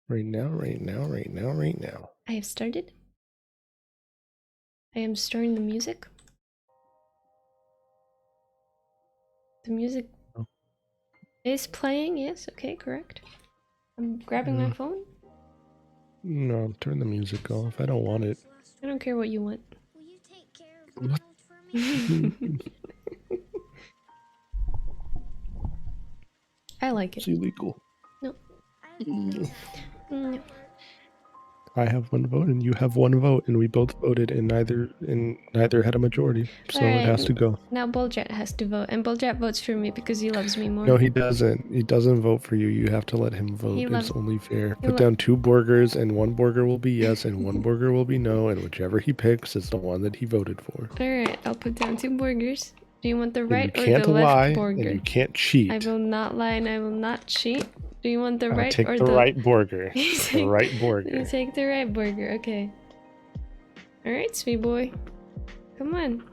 Right now, right now, right now, right now. I have started. I am starting the music. The music Oh. is playing, yes, okay, correct. I'm grabbing my phone. No, turn the music off. I don't want it. I don't care what you want. Will you take care of What? Ronald for me? I like It's it. illegal. No. I have No. I have one vote and you have one vote, and we both voted, and neither had a majority, so it has to go. Now Boljat has to vote, and Boljat votes for me because he loves me more. No, he doesn't. He doesn't vote for you. You have to let him vote. He It's loves. only fair. he Put lo- down 2 burgers, and 1 burger will be yes, and 1 burger will be no, and whichever he picks is the one that he voted for. Alright, I'll put down 2 burgers. Do you want the And right you or the can't left lie, burger? and you can't cheat. I will not lie and I will not cheat. Do you want the right Take or the right burger. The right You burger. take the right burger, okay. Alright, sweet boy. Come on.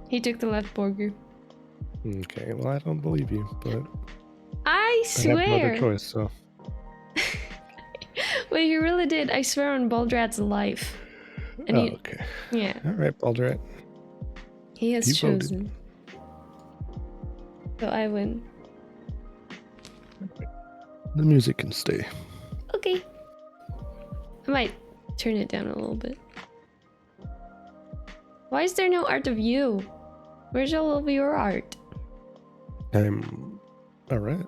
He took the left burger. Okay, well, I don't believe you, but I I have no other swear! choice, so. Wait, you really did. I swear on Baldrat's life. And Oh, okay. Yeah, Alright, Baldrat. he has You voted. chosen. So I win. The music can stay. Okay. I might turn it down a little bit. Why is there no art of you? Where's all of your art? I'm alright.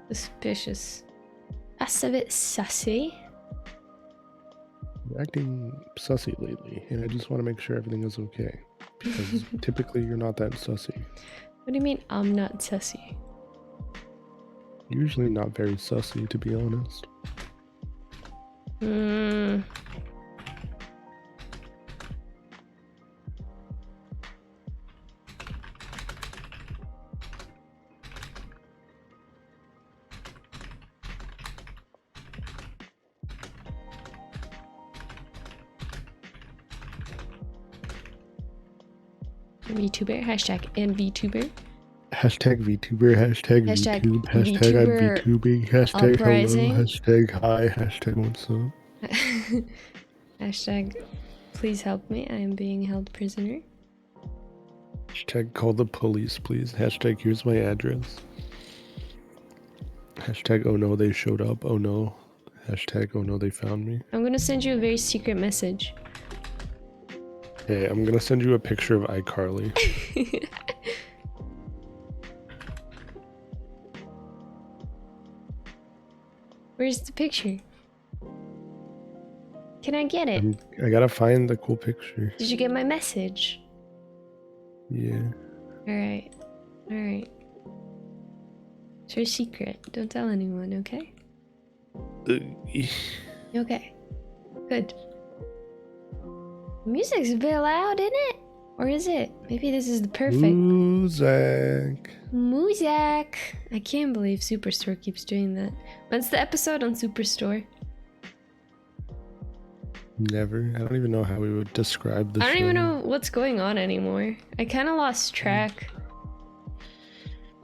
Suspicious. That's a bit sassy. You're acting sussy lately, and I just want to make sure everything is okay. Because typically you're not that sussy. What do you mean I'm not sassy? Usually not very sussy, to be honest. VTuber, hashtag and VTuber. Hashtag VTuber, hashtag VTube, hashtag VTuber I'm VTubing, hashtag uprising. hello, hashtag hi, hashtag what's up. Hashtag please help me, I am being held prisoner. Hashtag call the police, please. Hashtag here's my address. Hashtag oh no, they showed up. Oh no. Hashtag oh no, they found me. I'm gonna send you a very secret message. Hey, I'm gonna send you a picture of iCarly. Where's the picture? Can I get it? I gotta find the cool picture. Did you get my message? Yeah. Alright. Alright. It's your secret. Don't tell anyone, okay? Okay. Good. The music's a bit loud, isn't it? Or is it? Maybe this is the perfect. Muzak. Muzak. I can't believe Superstore keeps doing that. When's the episode on Superstore? Never. I don't even know how we would describe the show. I don't even know what's going on anymore. I kind of lost track.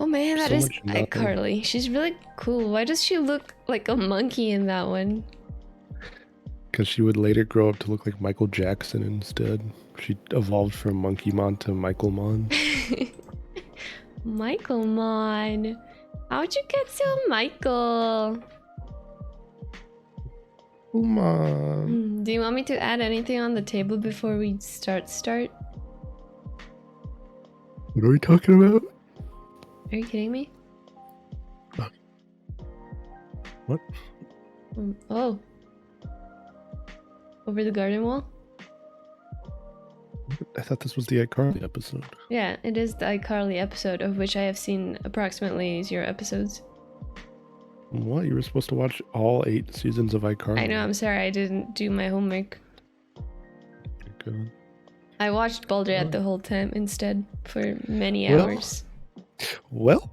Oh man, that is iCarly. She's really cool. Why does she look like a monkey in that one? Because she would later grow up to look like Michael Jackson instead. She evolved from Monkeymon to Michaelmon. Michaelmon. How'd you get so Michael? Come on. Do you want me to add anything on the table before we start? What are we talking about? Are you kidding me? What? Oh. Over the garden wall? I thought this was the iCarly episode. Yeah, it is the iCarly episode, of which I have seen approximately 0 episodes. What? You were supposed to watch all 8 seasons of iCarly. I know, I'm sorry, I didn't do my homework. Good. I watched Baldrat the whole time instead, for many hours. Well.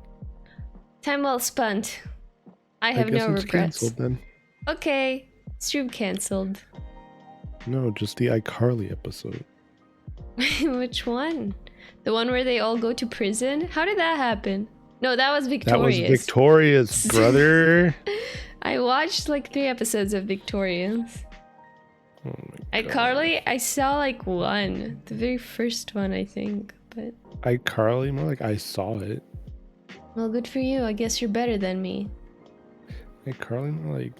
Time well spent. I have no regrets. Canceled, then. Okay, stream cancelled. No, just the iCarly episode. Which one? The one where they all go to prison? How did that happen? No, that was That was Victorious. Victorious, brother. I watched like 3 episodes of Victorious. Oh my God. iCarly, I saw like one. The very first one, I think. But iCarly, more like I saw it. well, good for you. I guess you're better than me. iCarly, more like...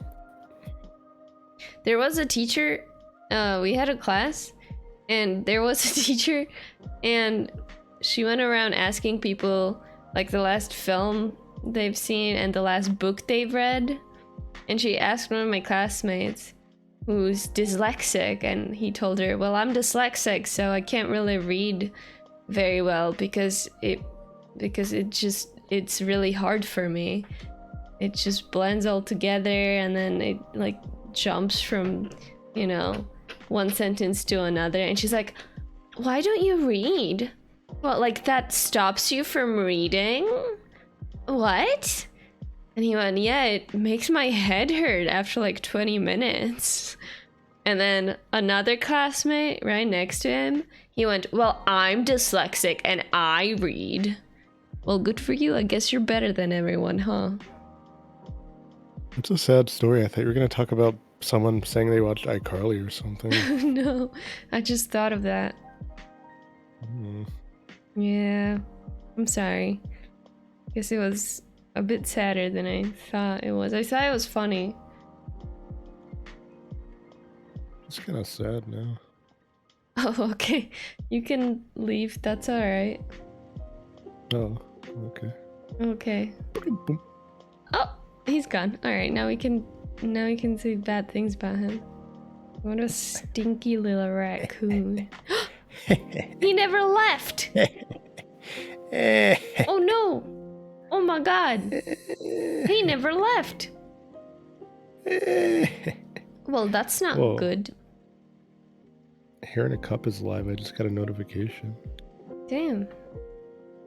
There was a teacher, we had a class, and there was a teacher, and she went around asking people like the last film they've seen and the last book they've read. And she asked one of my classmates who's dyslexic, and he told her, well, I'm dyslexic, so I can't really read very well because it's really hard for me. It just blends all together, and then it like jumps from, you know, one sentence to another. And she's like, why don't you read? Well, like that stops you from reading? What? And he went, yeah, it makes my head hurt after like 20 minutes. And then another classmate right next to him, he went, well, I'm dyslexic and I read. Well, good for you. I guess you're better than everyone, huh? It's a sad story. I thought you were going to talk about someone saying they watched iCarly or something. No, I just thought of that. Yeah, I'm sorry. Guess it was a bit sadder than I thought it was. I thought it was funny. It's kind of sad now. Oh, okay. You can leave. That's all right. Oh, okay. Okay. Oh, he's gone. All right. Now we can say bad things about him. What a stinky little raccoon. He never left. Oh no. Oh my God. He never left. Well, that's not Whoa. good. Hair in a Cup is live. I just got a notification. Damn.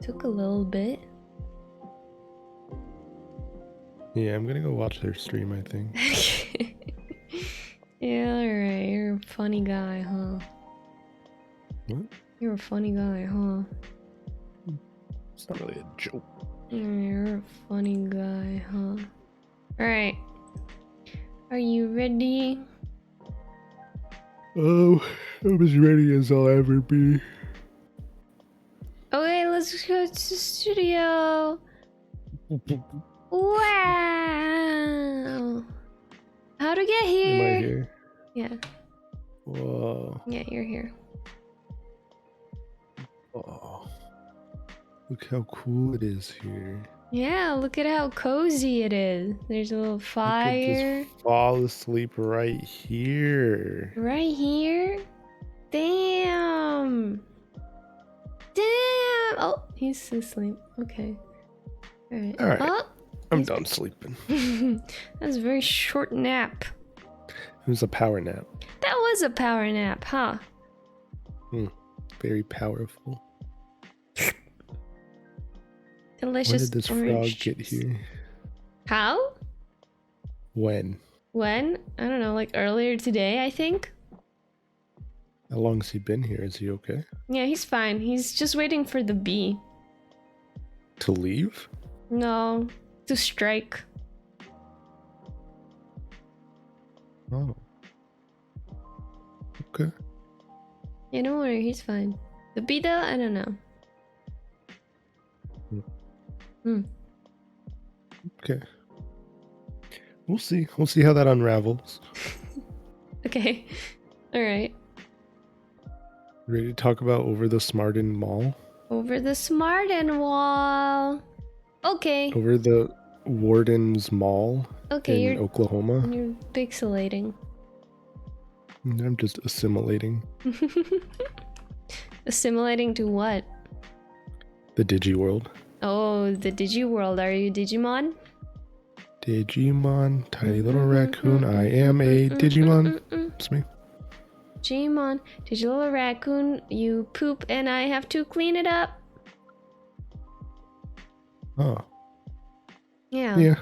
Took a little bit. Yeah, I'm gonna go watch their stream, I think. Yeah, alright. You're a funny guy, huh? What? You're a funny guy, huh? It's not really a joke. You're a funny guy, huh? Alright. Are you ready? Oh, I'm as ready as I'll ever be. Okay, let's go to the studio. Wow. How to get here? Am I here? Yeah. Whoa. Yeah, you're here. Oh. Look how cool it is here. Yeah, look at how cozy it is. There's a little fire. I could just fall asleep right here. Right here? Damn. Damn. Oh, he's asleep. Okay. Alright. All right. Oh, I'm done sleeping. that was a very short nap. It was a power nap. That was a power nap, huh? Very powerful. Delicious. When did this frog orange get juice. here? How? When? When? I don't know, like earlier today, I think. How long has he been here? Is he okay? Yeah, he's fine. He's just waiting for the bee. To leave? No, to strike. Oh. Okay. Yeah, don't worry, he's fine. The bee though, I don't know. Okay. We'll see. We'll see how that unravels. Okay. Alright. Ready to talk about Over the Smarten Mall? Over the Smarten Wall. Okay. Over the Warden's Mall Okay, in Oklahoma. you're pixelating. I'm just assimilating Assimilating to what? the Digi world. Oh, the Digi world. Are you Digimon? Digimon, tiny little raccoon. I am a Digimon. It's me. Digimon, Digi little raccoon, you poop and I have to clean it up. Oh, Yeah. yeah.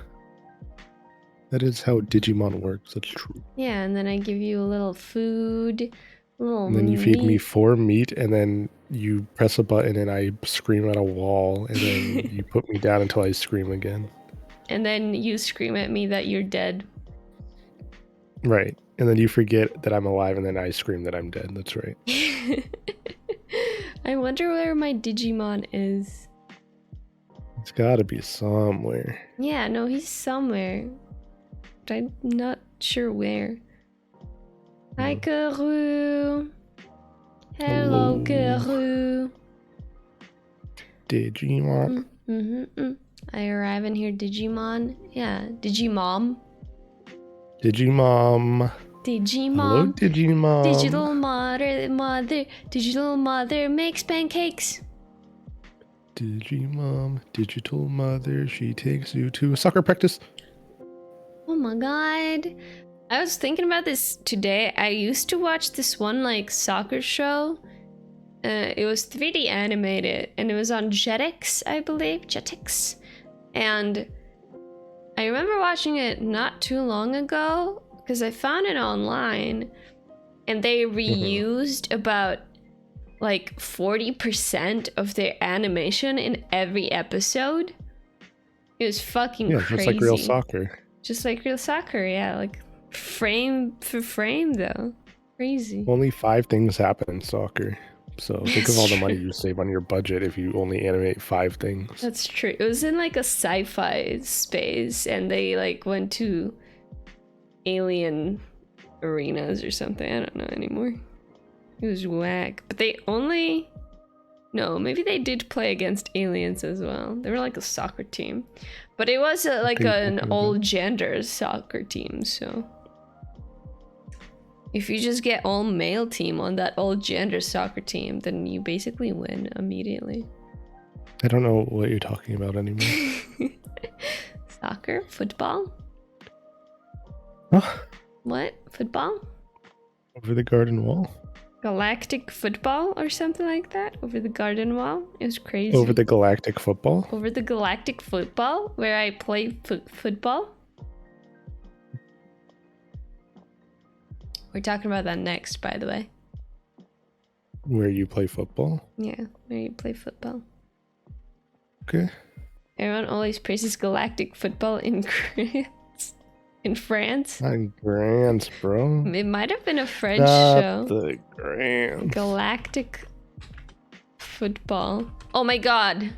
That is how Digimon works. That's true. Yeah, and then I give you a little food Oh, And then you feed me meat. 4 meat, and then you press a button and I scream at a wall, and then you put me down until I scream again. And then you scream at me that you're dead. Right. And then you forget that I'm alive, and then I scream that I'm dead. That's right. I wonder where my Digimon is. It's gotta be somewhere. Yeah, no, he's somewhere. But I'm not sure where. Hi, Guru. Hello, Hello. Guru. Digimon. I arrive in here, Digimon. Yeah, Digimom. Digimom. Digimom. Hello, Digimom. Digital mother makes pancakes. Digimom, digital mother, she takes you to soccer practice. Oh my god. I was thinking about this today. I used to watch this one like soccer show. It was 3D animated and it was on Jetix, I believe. Jetix. And I remember watching it not too long ago because I found it online and they reused about like 40% of their animation in every episode. It was fucking crazy. Just like real soccer. Just like real soccer, yeah. Like frame for frame, though. Crazy. Only 5 things happen in soccer. So think of all the money true. you save on your budget if you only animate 5 things. That's true. It was in like a sci-fi space, and they like went to alien arenas or something. I don't know anymore. It was whack. But they only... No, maybe they did play against aliens as well. They were like a soccer team. But it was like an all gender soccer team, so... If you just get all male team on that all gender soccer team, then you basically win immediately. I don't know what you're talking about anymore. Soccer? Football? Huh? What? Football? Over the garden wall? Galactic football or something like that? Over the garden wall? It was crazy. Over the galactic football? Over the galactic football? Where I play football? We're talking about that next, by the way. Where you play football? Yeah, where you play football. Okay. Everyone always praises galactic football in France. In France? Not Grants, bro. It might have been a French Not show. the Grants. Galactic football. Oh my god.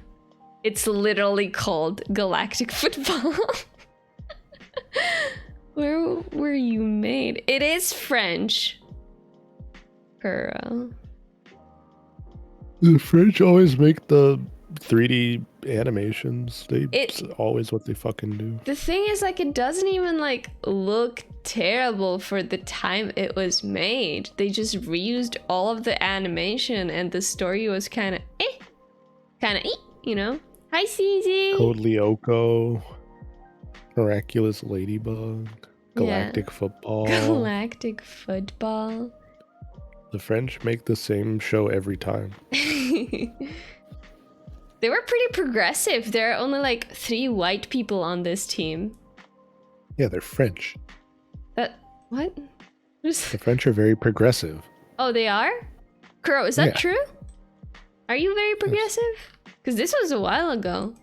It's literally called galactic football. Where were you made? It is French. Girl. The French always make the 3D animations. It's always what they fucking do. The thing is, like, it doesn't even, like, look terrible for the time it was made. They just reused all of the animation and the story was kind of you know? Hi, CZ! Code Lyoko, Miraculous Ladybug, Galactic Football. Galactic football. The French make the same show every time. They were pretty progressive. There are only like 3 white people on this team. Yeah, they're French. What? The French are very progressive. Oh, they are? Kuro, is that true? Are you very progressive? Because this was a while ago.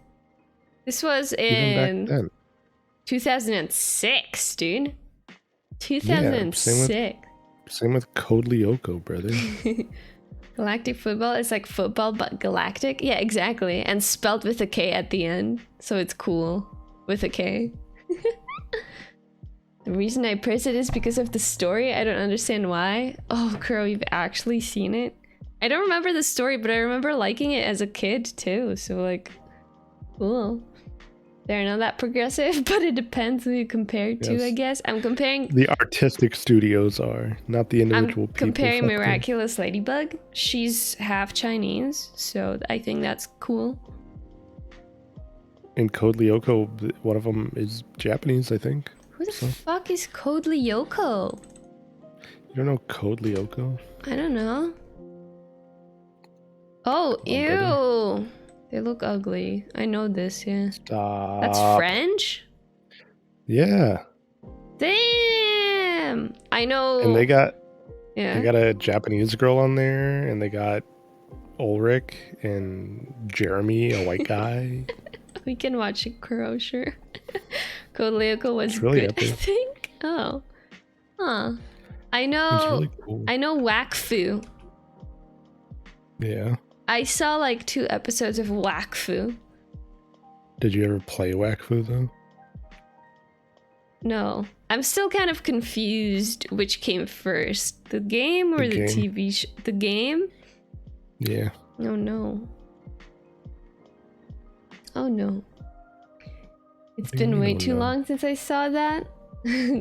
This was in 2006, dude. 2006. Yeah, same with Code Lyoko, brother. Galactic football is like football but galactic. Yeah, exactly. And spelled with a K at the end. So it's cool with a K. The reason I praise it is because of the story. I don't understand why. Oh, Kuro, you've actually seen it? I don't remember the story, but I remember liking it as a kid too. So like, cool. They're not that progressive, but it depends who you compare to, I guess. I'm comparing... The artistic studios are, not the individual people. I'm comparing Miraculous Ladybug. She's half Chinese, so I think that's cool. In Code Lyoko, one of them is Japanese, I think. Who the fuck is Code Lyoko? You don't know Code Lyoko? I don't know. Oh, ew! Brother. They look ugly. I know this, yeah. Stop. That's French? Yeah. Damn! I know... And they got Yeah. They got a Japanese girl on there, and they got Ulrich and Jeremy, a white guy. We can watch it, Kuro, sure. Code Lyoko was It's really good, I epic. think. Oh. Huh. I know. It's really cool. I know Wakfu. Yeah. I saw like 2 episodes of Wakfu. Did you ever play Wakfu though? No. I'm still kind of confused which came first. The game or the game. TV show? The game? Yeah. Oh no. Oh no. It's What do you been way mean, oh too no? long since I saw that.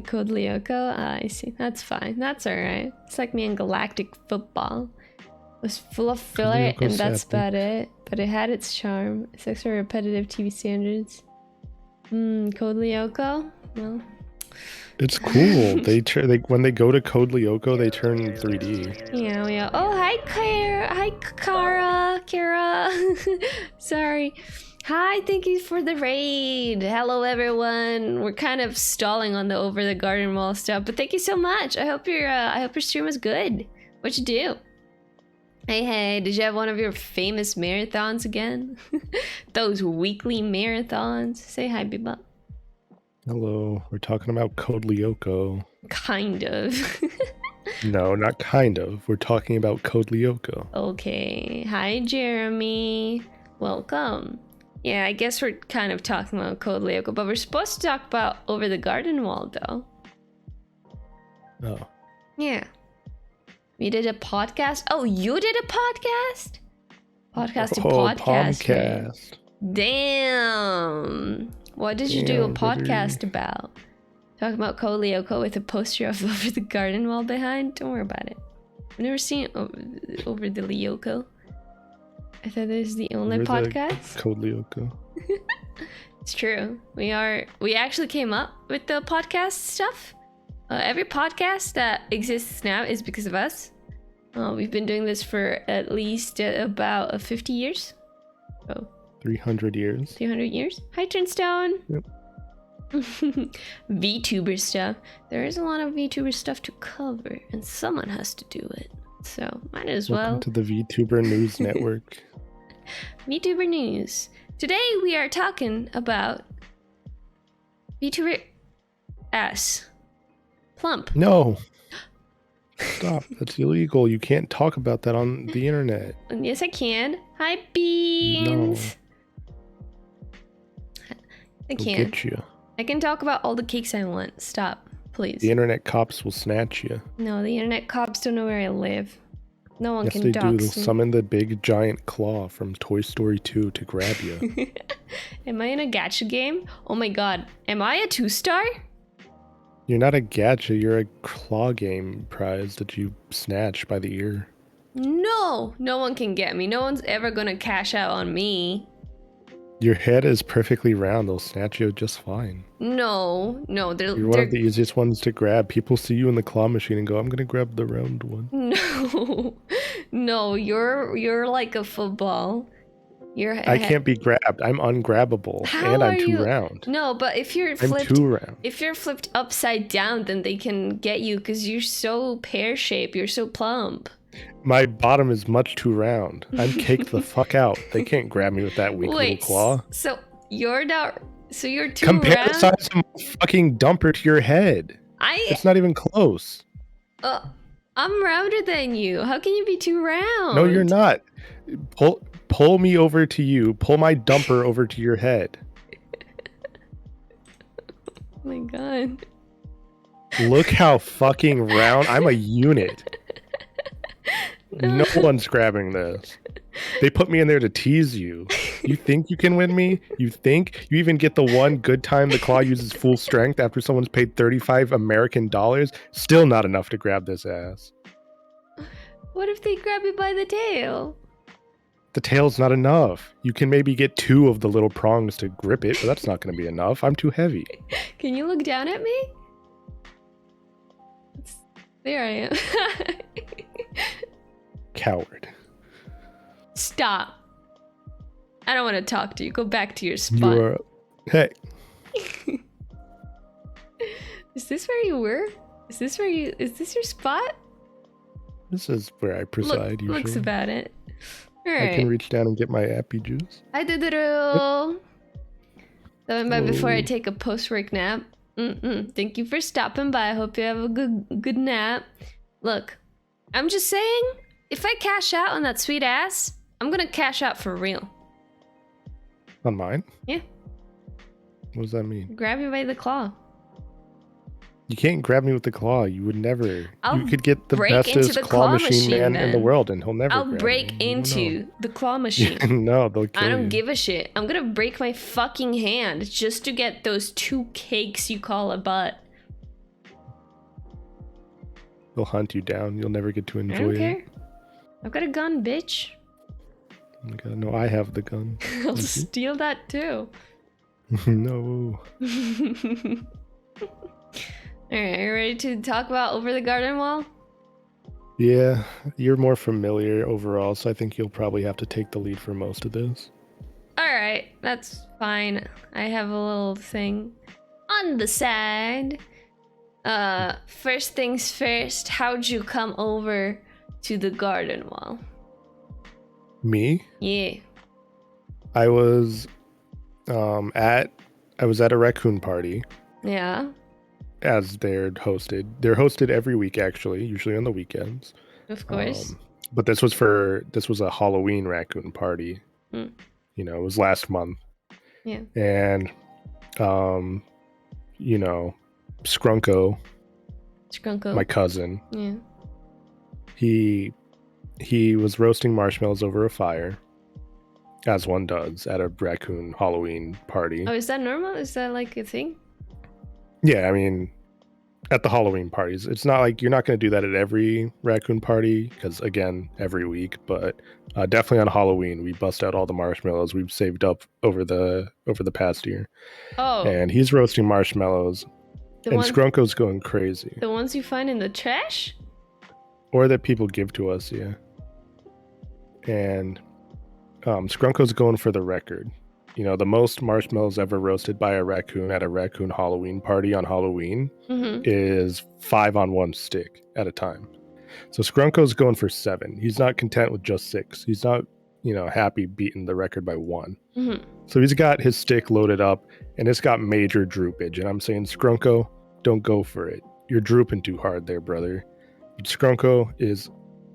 Code Lyoko? Ah, I see. That's fine. That's alright. It's like me in Galactic Football. It was full of filler Lyoko and that's Sappy. about it. But it had its charm. It's extra repetitive TV standards. Code Lyoko? Well. It's cool. They when they go to Code Lyoko, they turn 3D. Yeah. Oh, hi, Claire. Hi, Kara. Sorry. Hi, thank you for the raid. Hello, everyone. We're kind of stalling on the over the garden wall stuff, but thank you so much. I hope your stream was good. What'd you do? Hey, did you have one of your famous marathons again? Those weekly marathons. Say hi, Biba. Hello. We're talking about Code Lyoko. Kind of. No, not kind of. We're talking about Code Lyoko. Okay. Hi, Jeremy. Welcome. Yeah, I guess we're kind of talking about Code Lyoko, but we're supposed to talk about Over the Garden Wall, though. Oh. Yeah. We did a podcast. Oh, you did a podcast? Podcast to podcast. Man. Podcast. Damn. What did you do a Damn, brother. podcast about? Talking about Code Lyoko with a poster of Over the Garden Wall behind? Don't worry about it. I've never seen Over the Lyoko. I thought this is the only We're the podcast. Code Lyoko. It's true. We actually came up with the podcast stuff. Every podcast that exists now is because of us. We've been doing this for at least about 50 years. Oh, 300 years. 300 years. Hi, Turnstone. Yep. VTuber stuff. There is a lot of VTuber stuff to cover, and someone has to do it. So might as well. Welcome to the VTuber News Network. VTuber news. Today we are talking about VTuber ass. Plump. No. Stop. That's illegal. You can't talk about that on the internet. Yes, I can. Hi, Beans. I They'll can. get you. I can talk about all the cakes I want. Stop, please. The internet cops will snatch you. No, the internet cops don't know where I live. No one Yes, can they do. dox They'll me. summon the big giant claw from Toy Story 2 to grab you. Am I in a gacha game? Oh my god. Am I a 2-star? You're not a gacha. You're a claw game prize that you snatch by the ear. No! No one can get me. No one's ever gonna cash out on me. Your head is perfectly round. They'll snatch you just fine. No, they're... You're one of the easiest ones to grab. People see you in the claw machine and go, I'm going to grab the round one. No, you're like a football. I can't be grabbed. I'm ungrabbable. How and I'm are too you? round. No, but if you're I'm flipped... too round. If you're flipped upside down, then they can get you because you're so pear-shaped. You're so plump. My bottom is much too round. I'm caked the fuck out. They can't grab me with that weak little claw. So you're not... So you're too Compare round? the size of my fucking dumper to your head. It's not even close. I'm rounder than you. How can you be too round? No, you're not. Pull me over to you. Pull my dumper over to your head. Oh my god. Look how fucking round. I'm a unit. No one's grabbing this. They put me in there to tease you. You think you can win me? You think? You even get the one good time the claw uses full strength after someone's paid 35 American dollars? Still not enough to grab this ass. What if they grab you by the tail? The tail's not enough. You can maybe get 2 of the little prongs to grip it, but that's not going to be enough. I'm too heavy. Can you look down at me? There I am. Coward. Stop. I don't want to talk to you. Go back to your You spot. are... Hey. Is this where you were? Is this your spot? This is where I preside usually. Looks about it. All I can right. reach down and get my appy juice. I did it all. Stopping by before I Whoa. take a post-work nap. Thank you for stopping by. I hope you have a good nap. Look, I'm just saying, if I cash out on that sweet ass, I'm gonna cash out for real. On mine? Yeah. What does that mean? Grab you by the claw. You can't grab me with the claw. You would never. I'll You could get the break into bestest the claw claw machine man machine in the then. world, and he'll never I'll grab break me. You won't into the claw know. machine. No, they'll kill I don't you. give a shit. I'm gonna break my fucking hand just to get those 2 cakes you call a butt. They'll hunt you down. You'll never get to I enjoy don't it. care. I've got a gun, bitch. Oh my God, no, I have the gun. I'll steal that too. No. Alright, are you ready to talk about Over the Garden Wall? Yeah, you're more familiar overall, so I think you'll probably have to take the lead for most of this. Alright, that's fine. I have a little thing on the side. First things first, how'd you come over to the garden wall? Me? Yeah. I was at a raccoon party Yeah. as they're hosted. They're hosted every week actually, usually on the weekends. Of course. But this was a Halloween raccoon party. Mm. You know, it was last month. Yeah. And you know, Scrunko, Scrunko. my cousin, Yeah. he was roasting marshmallows over a fire, as one does at a raccoon Halloween party. Oh, is that normal? Is that like a thing? Yeah, I mean, at the Halloween parties, it's not like you're not going to do that at every raccoon party because, again, every week. But definitely on Halloween, we bust out all the marshmallows we've saved up over the past year. Oh. And he's roasting marshmallows, and Scrunko's going crazy. The ones you find in the trash? Or that people give to us, yeah. And Scrunko's going for the record. You know, the most marshmallows ever roasted by a raccoon at a raccoon Halloween party on Halloween is 5 on one stick at a time. So Scrunko's going for 7. He's not content with just 6. He's not, you know, happy beating the record by 1. So he's got his stick loaded up, and it's got major droopage. And I'm saying, Scrunko, don't go for it. You're drooping too hard there, brother. Scrunko is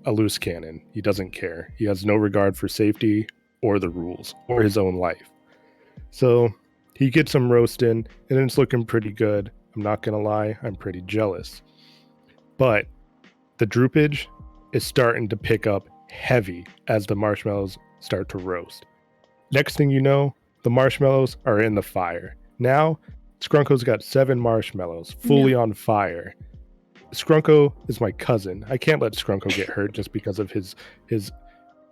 a loose cannon. He doesn't care. He has no regard for safety or the rules or his own life. So he gets him roasting, and it's looking pretty good. I'm not going to lie. I'm pretty jealous. But the droopage is starting to pick up heavy as the marshmallows start to roast. Next thing you know, the marshmallows are in the fire. Now, Scrunko's got 7 marshmallows fully on fire. Scrunko is my cousin. I can't let Scrunko get hurt just because of his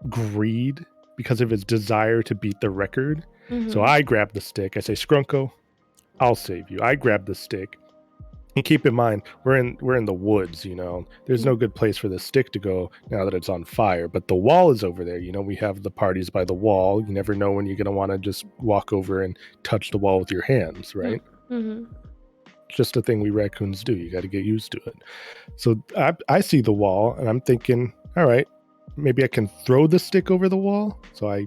greed, because of his desire to beat the record. So I grab the stick. I say, Scrunko, I'll save you. I grab the stick. And keep in mind, we're in the woods, you know. There's no good place for the stick to go now that it's on fire. But the wall is over there. You know, we have the parties by the wall. You never know when you're going to want to just walk over and touch the wall with your hands, right? Just a thing we raccoons do. You got to get used to it. So I see the wall, and I'm thinking, all right, maybe I can throw the stick over the wall. So I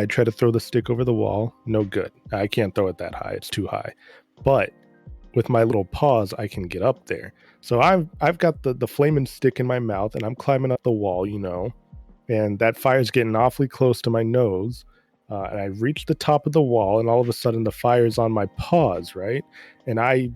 try to throw the stick over the wall. No good. I can't throw it that high. It's too high. But with my little paws, I can get up there. So I've got the flaming stick in my mouth, and I'm climbing up the wall, you know, and that fire's getting awfully close to my nose. And I reach the top of the wall, and all of a sudden the fire's on my paws, right? And I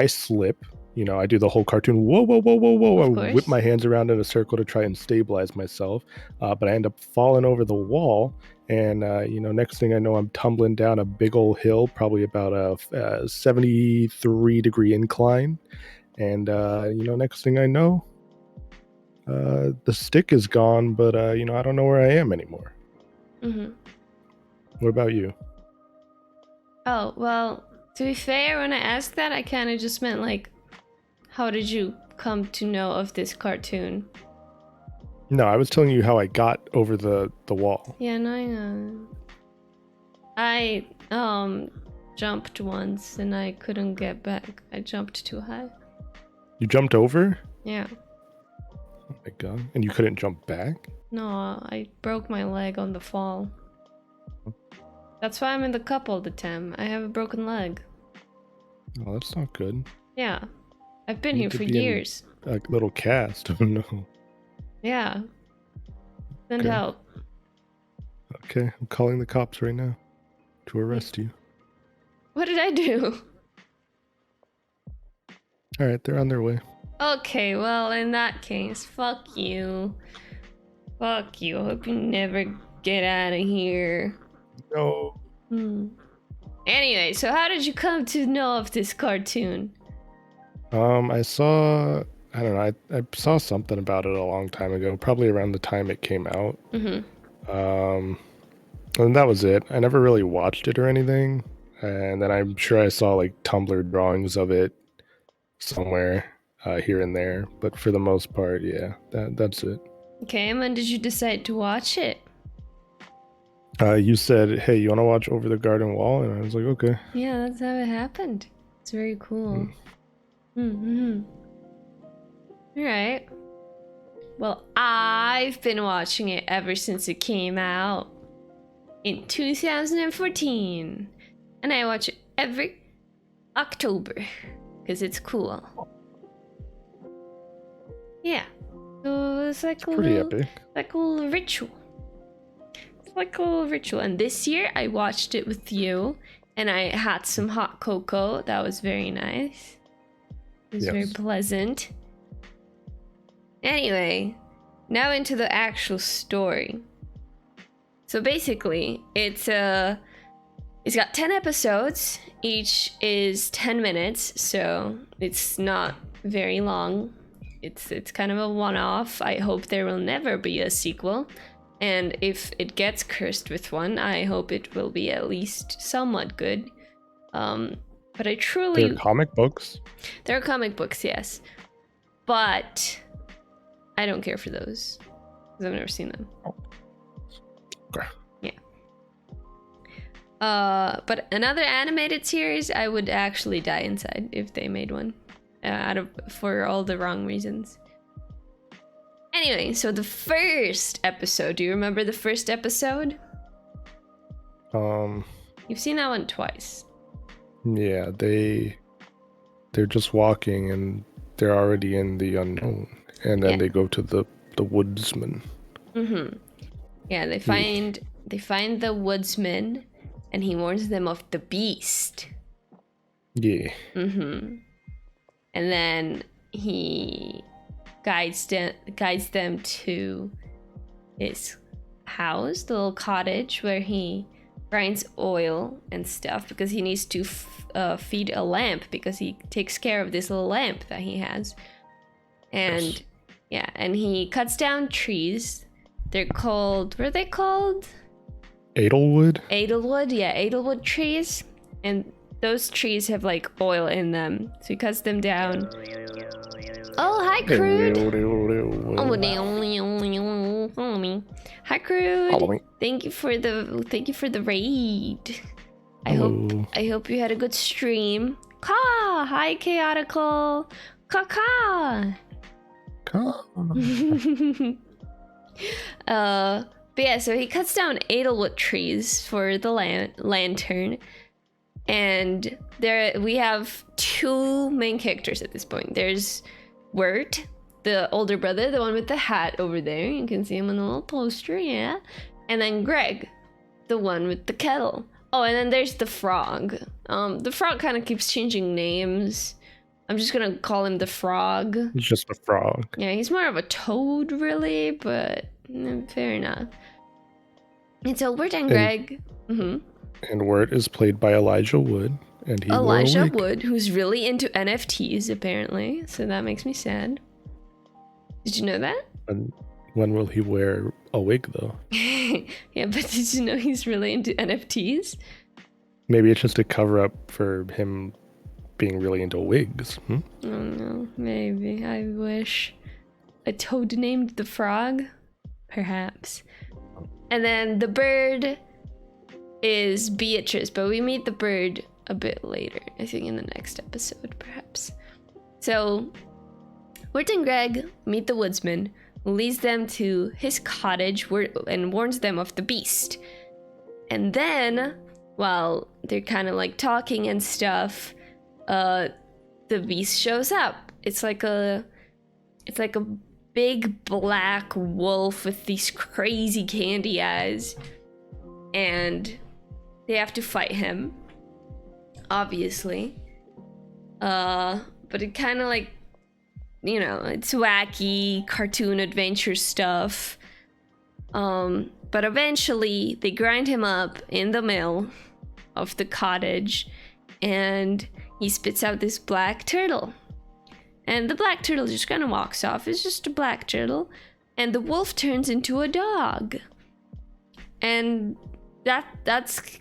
slip, you know, I do the whole cartoon, whoa, whoa, whoa, whoa, whoa. I whip my hands around in a circle to try and stabilize myself. But I end up falling over the wall. And, you know, next thing I know, I'm tumbling down a big old hill, probably about a 73-degree incline. And, you know, next thing I know, the stick is gone, but, you know, I don't know where I am anymore. What about you? Oh, well, to be fair, when I asked that, I kind of just meant, like, how did you come to know of this cartoon? No, I was telling you how I got over the wall. Yeah, no, I jumped once and I couldn't get back. I jumped too high. You jumped over? Yeah. Oh my god. And you couldn't jump back? No, I broke my leg on the fall. That's why I'm in the cup all the time. I have a broken leg. Oh, that's not good. Yeah. I've been You here need to for be in- years. A little cast. Oh no. Yeah. Send Okay. help. Okay, I'm calling the cops right now to arrest you. What did I do? Alright, they're on their way. Okay, well, in that case, fuck you. Fuck you. I hope you never get out of here. No. Anyway, so how did you come to know of this cartoon? I saw I don't know, I saw something about it a long time ago, probably around the time it came out. And that was it. I never really watched it or anything. And then I'm sure I saw like Tumblr drawings of it somewhere here and there. But for the most part, yeah, that's it. Okay, and when did you decide to watch it? You said, hey, you want to watch Over the Garden Wall? And I was like, okay. Yeah, that's how it happened. It's very cool. Alright. Well, I've been watching it ever since it came out in 2014. And I watch it every October because it's cool. Yeah. So it's like a Pretty little, epic. like a little ritual. It's like a little ritual. And this year I watched it with you and I had some hot cocoa. That was very nice. It was very pleasant. Anyway, now into the actual story. So basically, it's got 10 episodes. Each is 10 minutes, so it's not very long. It's kind of a one-off. I hope there will never be a sequel. And if it gets cursed with one, I hope it will be at least somewhat good. But I truly... They're comic books? They're comic books, yes. But I don't care for those. Because I've never seen them. Okay. Yeah. But another animated series, I would actually die inside if they made one. For all the wrong reasons. Anyway, so the first episode, do you remember the first episode? You've seen that one twice. Yeah, they're just walking and they're already in the unknown. And then they go to the woodsman. Yeah, they find the woodsman and he warns them of the beast. Yeah. And then he guides them to his house, the little cottage where he grinds oil and stuff because he needs to feed a lamp because he takes care of this little lamp that he has. And and he cuts down trees. They're called, what are they called? Edelwood? Edelwood, yeah, Edelwood trees. And those trees have like oil in them. So he cuts them down. Oh, hi, Crude. Follow me. Hi, Crude. Follow me. Thank you for the raid. I hope you had a good stream. Ka! Hi, Chaotical. Ka. But yeah, so he cuts down Edelwood trees for the lantern. And we have two main characters at this point. There's Wirt, the older brother, the one with the hat over there. You can see him on the little poster, yeah. And then Greg, the one with the kettle. Oh, and then there's the frog. The frog kind of keeps changing names. I'm just gonna call him the frog. He's just a frog. Yeah, he's more of a toad, really, but fair enough. And so Wirt and Greg... And Wirt is played by Elijah Wood. And he Elijah Wood, who's really into NFTs, apparently. So that makes me sad. Did you know that? And when will he wear a wig, though? Yeah, but did you know he's really into NFTs? Maybe it's just a cover-up for him being really into wigs. Oh no, maybe. I wish. A toad named the frog? Perhaps. And then the bird is Beatrice, but we meet the bird a bit later. I think in the next episode, perhaps. So, Wirt and Greg meet the woodsman, who leads them to his cottage and warns them of the beast. And then, while they're kind of like talking and stuff, the beast shows up. It's like a big black wolf with these crazy candy eyes, and they have to fight him, obviously. But it kind of like, you know, it's wacky cartoon adventure stuff. But eventually they grind him up in the mill of the cottage, and he spits out this black turtle. And the black turtle just kind of walks off. It's just a black turtle. And the wolf turns into a dog. And that's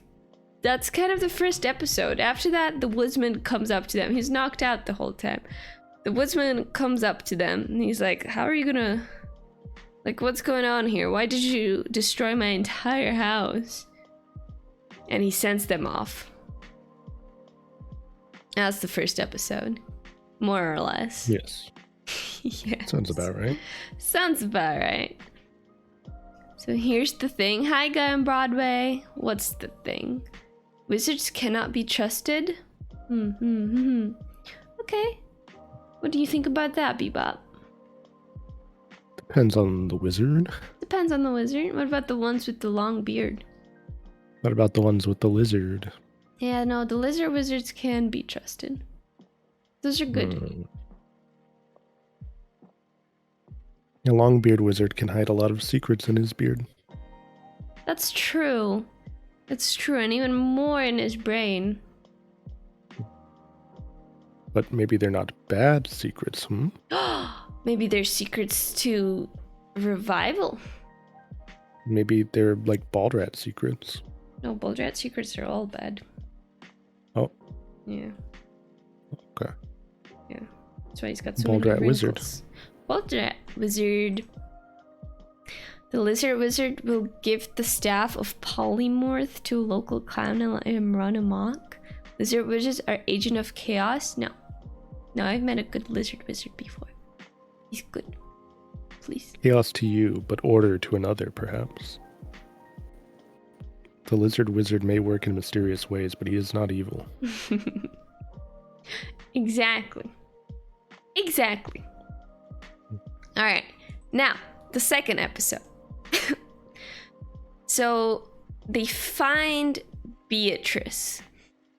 kind of the first episode. After that, the woodsman comes up to them. He's knocked out the whole time. The woodsman comes up to them and he's like, how are you gonna... Like, what's going on here? Why did you destroy my entire house? And he sends them off. That's the first episode. More or less. Yes. Yes. Sounds about right. Sounds about right. So here's the thing. Hi, guy on Broadway. What's the thing? Wizards cannot be trusted? Okay. What do you think about that, Bebop? Depends on the wizard. Depends on the wizard. What about the ones with the long beard? What about the ones with the lizard? Yeah, no, the lizard wizards can be trusted. Those are good. A long-beard wizard can hide a lot of secrets in his beard. That's true. That's true, and even more in his brain. But maybe they're not bad secrets, Maybe they're secrets to revival. Maybe they're like bald rat secrets. No, bald rat secrets are all bad. Oh. Yeah. Okay. Yeah. That's why he's got so Bald many rat wrinkles. wizard. Bald rat wizard. The lizard wizard will give the staff of polymorph to a local clown and let him run amok. Lizard wizards are agent of chaos? No. No, I've met a good lizard wizard before. He's good. Please. Chaos to you, but order to another, perhaps. The lizard wizard may work in mysterious ways, but he is not evil. Exactly. Exactly. Alright. Now, the second episode. So, they find Beatrice.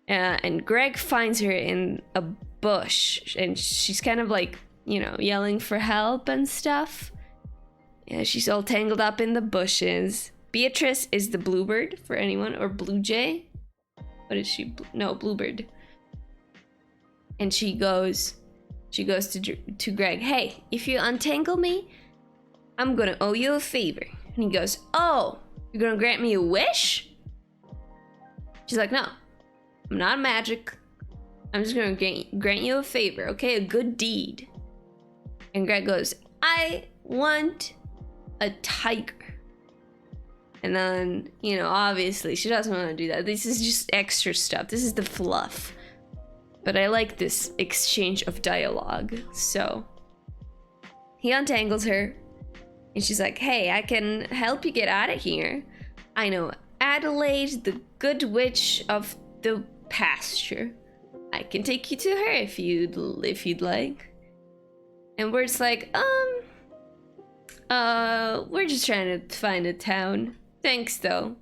And Greg finds her in a bush. And she's kind of like, you know, yelling for help and stuff. Yeah, she's all tangled up in the bushes. Beatrice is the bluebird for anyone, or blue jay. What is she? No, bluebird. And she goes to Greg, hey, if you untangle me, I'm gonna owe you a favor. And he goes, oh, you're gonna grant me a wish? She's like, no, I'm not magic. I'm just gonna grant you a favor, okay? A good deed. And Greg goes, I want a tiger. And then, you know, obviously she doesn't want to do that. This is just extra stuff. This is the fluff. But I like this exchange of dialogue. So he untangles her. And she's like, hey, I can help you get out of here. I know Adelaide, the good witch of the pasture. I can take you to her if you'd like. And Wirt's like, we're just trying to find a town. Thanks, though.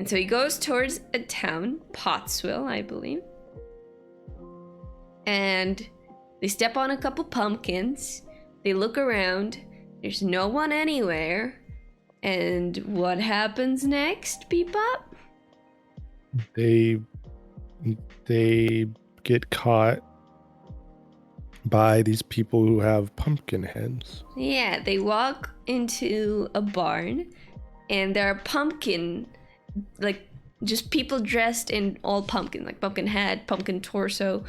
And so he goes towards a town, Pottsville, I believe. And they step on a couple pumpkins. They look around. There's no one anywhere. And what happens next, Bebop? They get caught by these people who have pumpkin heads. Yeah, they walk into a barn, and there are pumpkin, like, just people dressed in all pumpkin, like pumpkin head, pumpkin torso,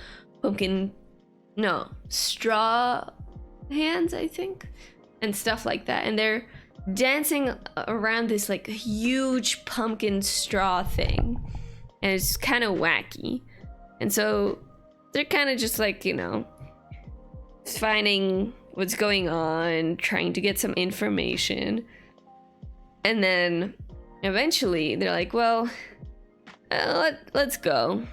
straw hands, I think, and stuff like that. And they're dancing around this, like, huge pumpkin straw thing, and it's kind of wacky. And so they're kind of just like, you know, finding what's going on, trying to get some information. And then eventually they're like, well, let's go.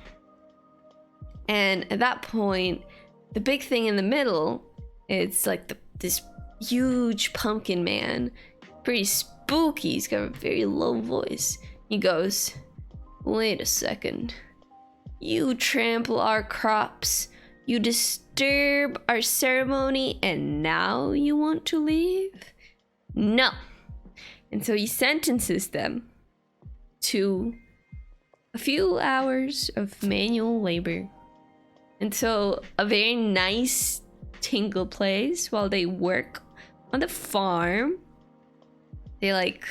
And at that point, the big thing in the middle, it's like this huge pumpkin man, pretty spooky. He's got a very low voice. He goes, wait a second. You trample our crops, you disturb our ceremony, and now you want to leave? No. And so he sentences them to a few hours of manual labor. And so a very nice tingle plays while they work on the farm. They like,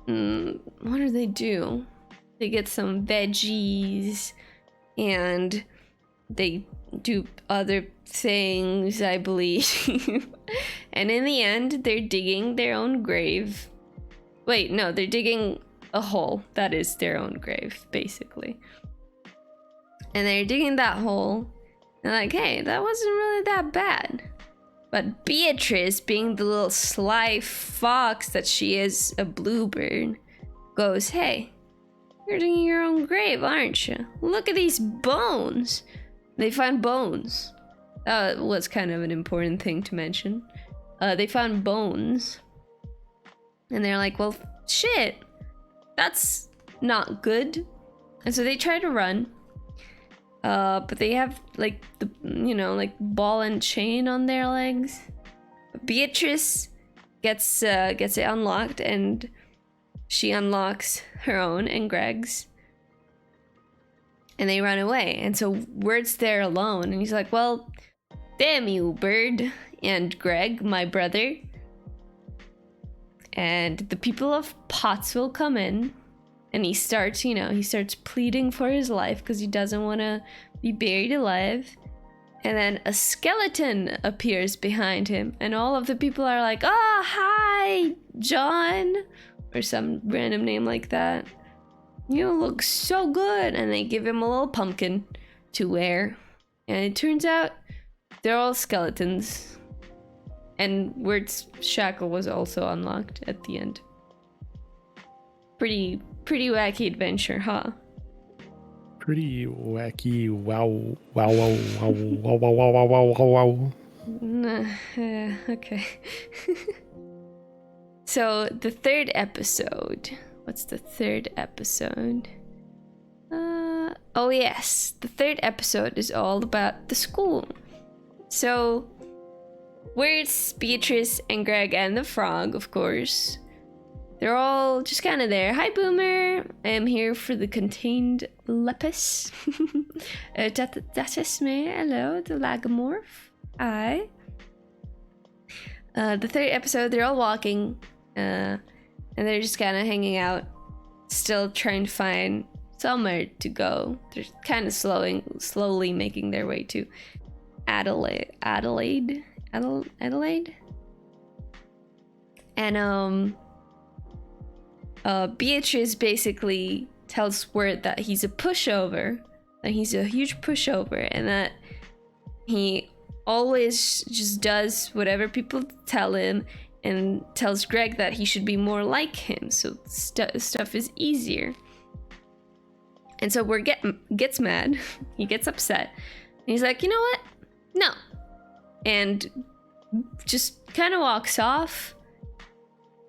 what do? They get some veggies and they do other things, I believe. And in the end, they're digging their own grave. Wait, no, they're digging a hole that is their own grave, basically. And they're digging that hole, and like, hey, that wasn't really that bad. But Beatrice, being the little sly fox that she is, a bluebird, goes, hey, you're digging your own grave, aren't you? Look at these bones. They find bones. Was kind of an important thing to mention. They found bones. And they're like, well, shit, that's not good. And so they try to run. But they have like the, like ball and chain on their legs. Beatrice gets it unlocked, and she unlocks her own and Greg's, and they run away. And so Word's there alone, and he's like, well, damn you, Bird and Greg, my brother. And the people of Pottsville come in. And he starts pleading for his life because he doesn't want to be buried alive. And then a skeleton appears behind him. And all of the people are like, oh, hi, John. Or some random name like that. You look so good. And they give him a little pumpkin to wear. And it turns out they're all skeletons. And Word's shackle was also unlocked at the end. Pretty wacky adventure, huh? Pretty wacky. Wow, wow, wow, wow, wow, wow, wow, wow, wow, wow. Okay. So the third episode. What's the third episode? Oh yes, the third episode is all about the school. So, where's Beatrice and Greg and the frog, of course? They're all just kind of there. Hi, Boomer. I am here for the contained lepus. That is me. Hello, the lagomorph. Hi. The third episode, they're all walking. And they're just kind of hanging out. Still trying to find somewhere to go. They're kind of slowly making their way to Adelaide. And, Beatrice basically tells Word that he's a pushover, that he's a huge pushover, and that he always just does whatever people tell him, and tells Greg that he should be more like him, so stuff is easier. And so Word gets mad, he gets upset, and he's like, you know what? No. And just kind of walks off.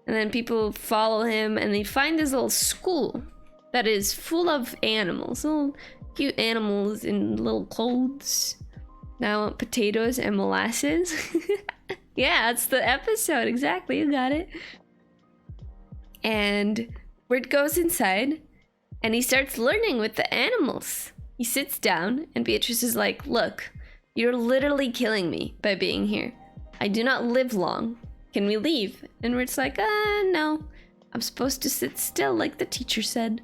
And then people follow him, and they find this little school that is full of animals, little cute animals in little clothes. Now I want potatoes and molasses. Yeah, that's the episode, exactly, you got it. And Word goes inside, and he starts learning with the animals. He sits down, and Beatrice is like, look, you're literally killing me by being here. I do not live long. Can we leave? And Word's like, no. I'm supposed to sit still like the teacher said.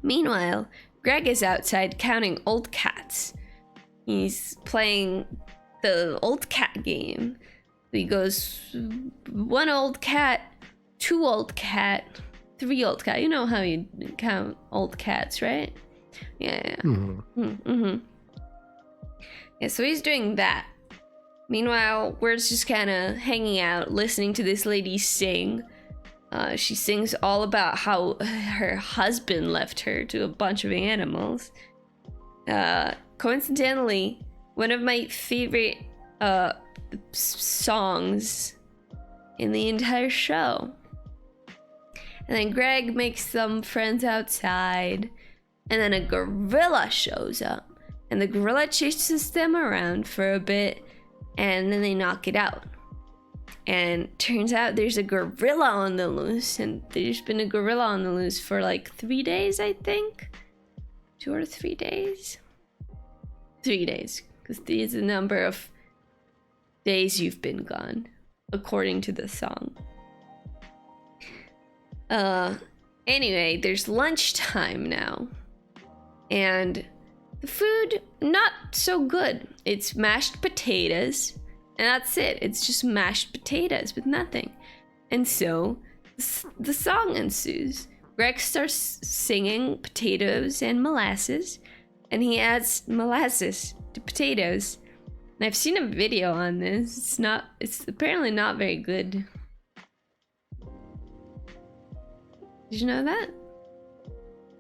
Meanwhile, Greg is outside counting old cats. He's playing the old cat game. He goes, 1 old cat, 2 old cat, 3 old cat. You know how you count old cats, right? Yeah. Mm-hmm. Yeah, so he's doing that. Meanwhile, we're just kind of hanging out, listening to this lady sing. She sings all about how her husband left her to a bunch of animals. Coincidentally, one of my favorite songs in the entire show. And then Greg makes some friends outside, and then a gorilla shows up, and the gorilla chases them around for a bit, and then they knock it out. And turns out there's a gorilla on the loose, and there's been a gorilla on the loose for like 3 days, I think. 2 or 3 days? 3 days, because there's the number of days you've been gone, according to the song. Anyway, there's lunchtime now, and the food, not so good. It's mashed potatoes, and that's it. It's just mashed potatoes with nothing. And so the song ensues. Greg starts singing potatoes and molasses, and he adds molasses to potatoes. And I've seen a video on this. It's apparently not very good. Did you know that?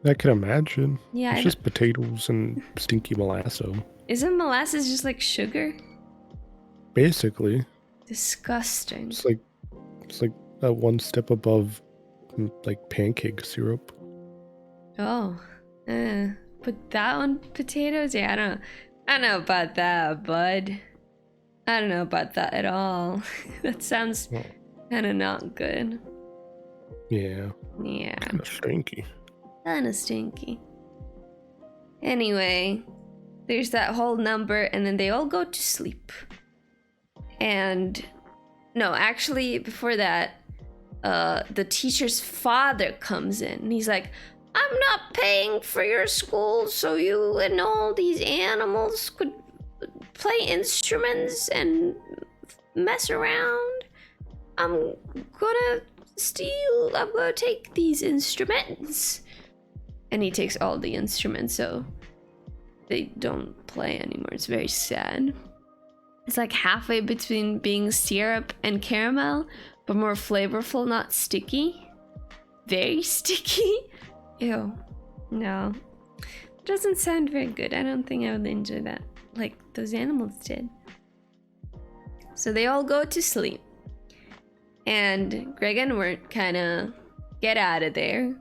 I can imagine. Yeah. It's just potatoes and stinky molasses. Isn't molasses just like sugar? Basically. Disgusting. It's like one step above like pancake syrup. Oh. Put that on potatoes? Yeah, I don't know about that, bud. I don't know about that at all. That sounds kind of not good. Yeah. Yeah. Kind of stinky. Kind of stinky. Anyway, there's that whole number, and then they all go to sleep. And no, actually, before that, the teacher's father comes in, and he's like, I'm not paying for your school so you and all these animals could play instruments and mess around. I'm gonna take these instruments. And he takes all the instruments, so they don't play anymore. It's very sad. It's like halfway between being syrup and caramel, but more flavorful, not sticky. Very sticky. Ew. No. Doesn't sound very good. I don't think I would enjoy that like those animals did. So they all go to sleep. And Greg and Wirt kind of get out of there.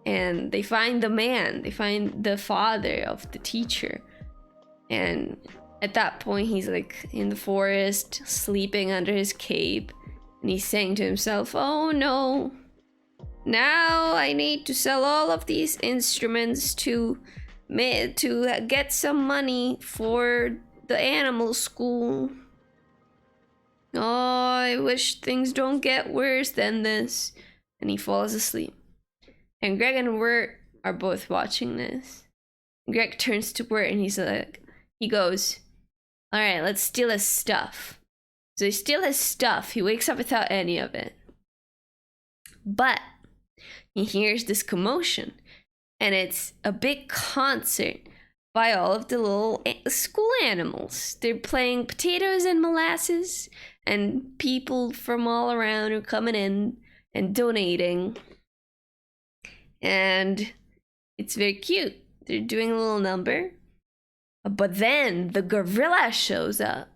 And they find the man. They find the father of the teacher. And at that point, he's like in the forest, sleeping under his cape. And he's saying to himself, oh no. Now I need to sell all of these instruments to get some money for the animal school. Oh, I wish things don't get worse than this. And he falls asleep. And Greg and Wirt are both watching this. Greg turns to Wirt and he goes, all right, let's steal his stuff. So they steal his stuff. He wakes up without any of it. But he hears this commotion, and it's a big concert by all of the little school animals. They're playing potatoes and molasses, and people from all around are coming in and donating. And it's very cute. They're doing a little number. But then the gorilla shows up.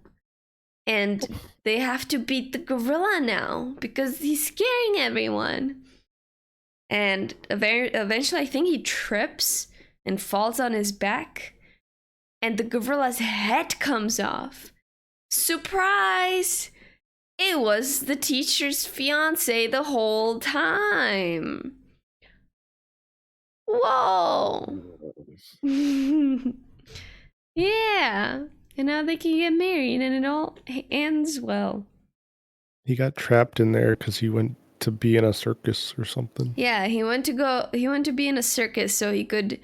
And they have to beat the gorilla now because he's scaring everyone. And eventually I think he trips and falls on his back. And the gorilla's head comes off. Surprise! It was the teacher's fiance the whole time. Whoa. Yeah. And now they can get married and it all ends well. He got trapped in there because he went to be in a circus or something. Yeah, he went to be in a circus so he could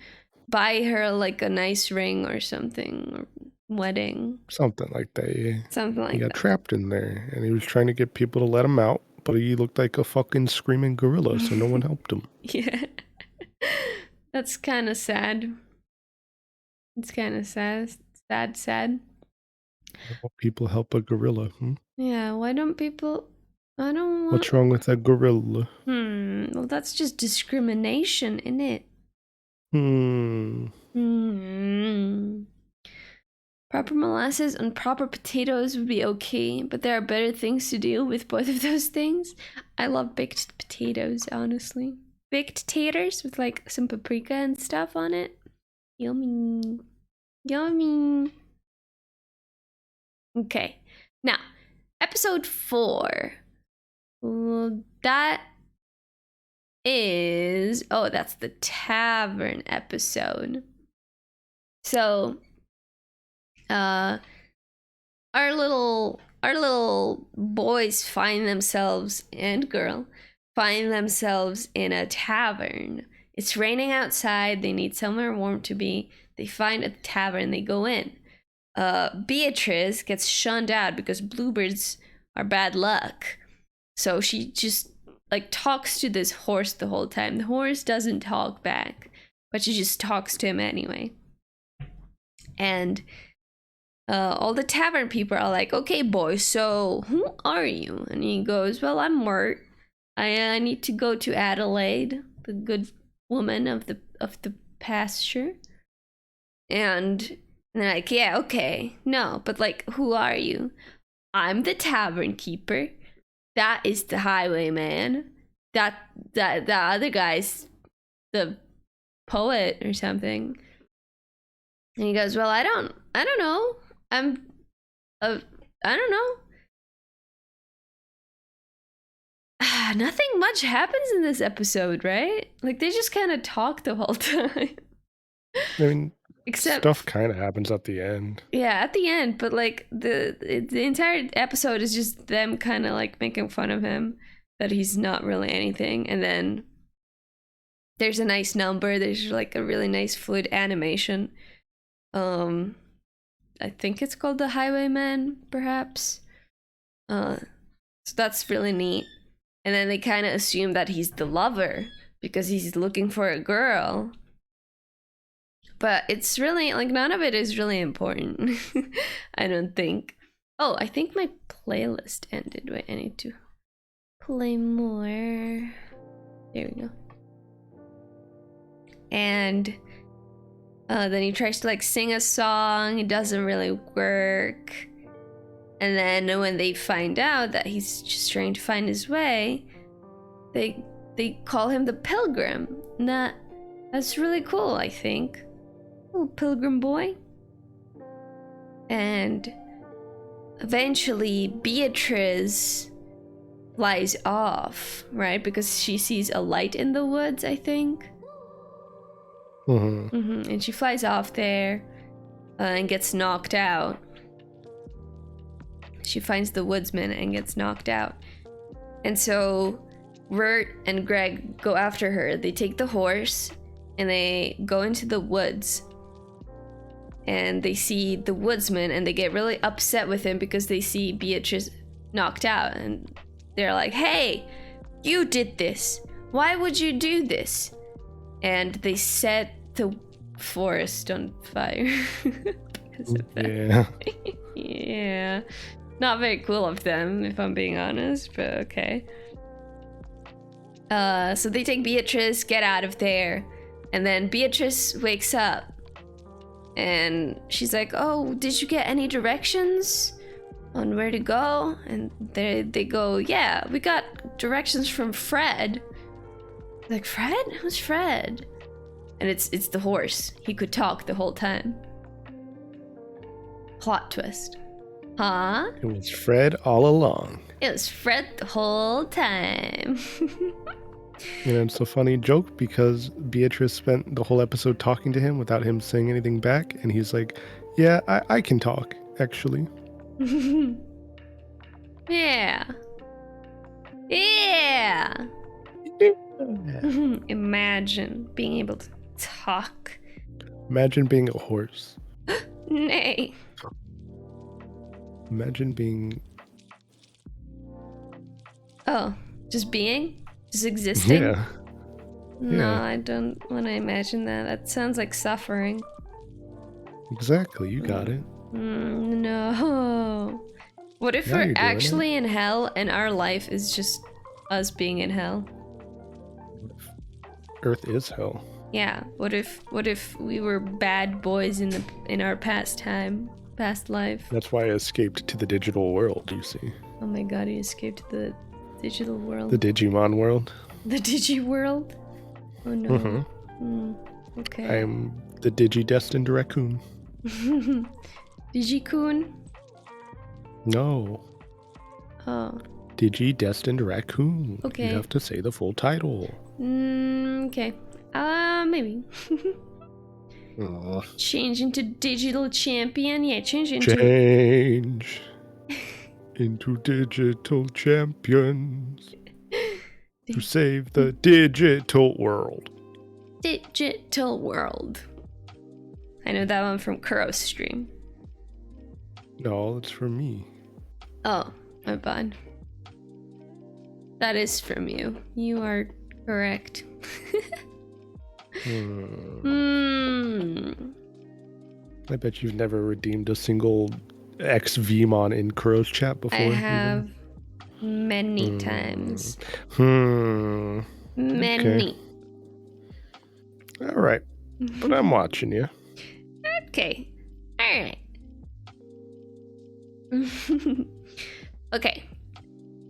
buy her like a nice ring or something, or wedding. Something like that, yeah. Something like that. He got trapped in there and he was trying to get people to let him out, but he looked like a fucking screaming gorilla, so no one helped him. Yeah. That's kind of sad. It's kind of sad. Sad. Why won't people help a gorilla? Yeah, why don't people... I don't want... What's wrong with a gorilla? Well, that's just discrimination, innit? Hmm. Proper molasses and proper potatoes would be okay, but there are better things to do with both of those things. I love baked potatoes, honestly. Baked taters with like some paprika and stuff on it. Yummy. Yummy. Okay. Now, episode 4. That is... Oh, that's the tavern episode. So, our little boys find themselves, and girl, find themselves in a tavern. It's raining outside. They need somewhere warm to be. They find a tavern. They go in. Beatrice gets shunned out because bluebirds are bad luck. So she just like talks to this horse the whole time. The horse doesn't talk back, but she just talks to him anyway. And all the tavern people are like, okay, boy, so who are you? And he goes, well, I'm Mert. I need to go to Adelaide, the good woman of the pasture. And they're like, yeah, okay. No, but like, who are you? I'm the tavern keeper. That is the highwayman. That other guy's the poet or something. And he goes, well, I don't know. I don't know. Nothing much happens in this episode, right? Like, they just kind of talk the whole time. I mean, Except stuff kind of happens at the end. Yeah, at the end, but like the entire episode is just them kind of like making fun of him that he's not really anything. And then there's a nice number. There's like a really nice fluid animation. I think it's called The Highwayman, perhaps. So that's really neat. And then they kind of assume that he's the lover because he's looking for a girl. But it's really, like, none of it is really important. I don't think. Oh, I think my playlist ended. Wait, I need to play more. There we go. And then he tries to, like, sing a song. It doesn't really work. And then when they find out that he's just trying to find his way, they call him the Pilgrim. And that's really cool, I think. Oh, Pilgrim boy. And eventually Beatrice flies off, right? Because she sees a light in the woods, I think. And she flies off there and gets knocked out. She finds the woodsman and gets knocked out. And so Wirt and Greg go after her. They take the horse and they go into the woods. And they see the woodsman and they get really upset with him because they see Beatrice knocked out. And they're like, hey, you did this. Why would you do this? And they set the forest on fire because of that. Yeah. Not very cool of them, if I'm being honest, but okay. So they take Beatrice, get out of there. And then Beatrice wakes up. And she's like, oh, did you get any directions on where to go? And they go, yeah, we got directions from Fred. Like, Fred? Who's Fred? And it's the horse. He could talk the whole time. Plot twist. Huh? It was Fred all along. It was Fred the whole time. You know, it's a funny joke because Beatrice spent the whole episode talking to him without him saying anything back. And he's like, yeah, I can talk, actually. Yeah. Yeah. Imagine being able to talk. Imagine being a horse. Nay. Imagine being... Oh, just being? Just existing? Yeah. No, Yeah. I don't want to imagine that. That sounds like suffering. Exactly, you got it. No. What if Now we're you're doing it. actually in hell and our life is just us being in hell? Earth is hell. Yeah. What if we were bad boys in our past life? That's why I escaped to the digital world, you see. Oh my god, he escaped the digital world. The Digimon world. The Digi world? Oh no. Mm-hmm. Okay. I'm the Digi-destined raccoon. Digikun? No. Oh. Digi-destined raccoon. Okay. You have to say the full title. Okay. Maybe. Aw. Change into digital champion? Yeah, change into... Change into digital champions to save the digital world. Digital world. I know that one from Kuro's stream. No, it's for me. Oh, my bad. That is from you. You are correct. I bet you've never redeemed a single XVmon in Kuro's chat before. I even. have many times. Many. All right. But I'm watching you. Okay. Alright. Okay.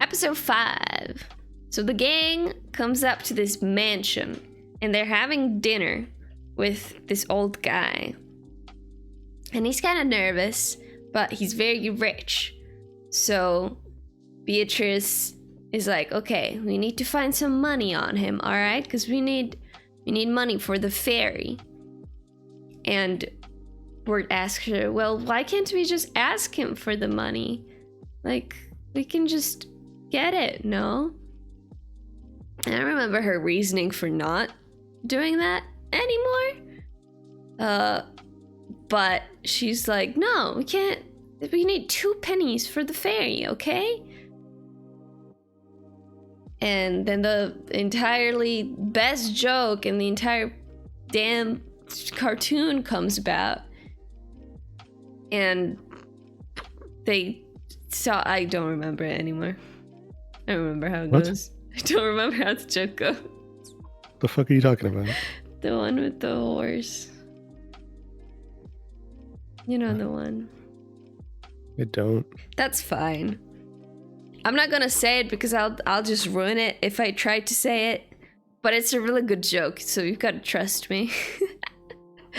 Episode 5. So the gang comes up to this mansion and they're having dinner with this old guy. And he's kind of nervous, but he's very rich. So Beatrice is like, okay, we need to find some money on him, all right? Because we need money for the ferry. And Wirt asks her, well, why can't we just ask him for the money? Like, we can just get it, no? And I remember her reasoning for not doing that anymore. But she's like, no, we can't. We need 2 pennies for the ferry, okay? And then the entirely best joke in the entire damn cartoon comes about. And they saw... I don't remember it anymore. I don't remember how it goes. I don't remember how the joke goes. The fuck are you talking about? The one with the horse. You know the one. I don't. That's fine. I'm not gonna say it because I'll just ruin it if I try to say it. But it's a really good joke, so you've got to trust me.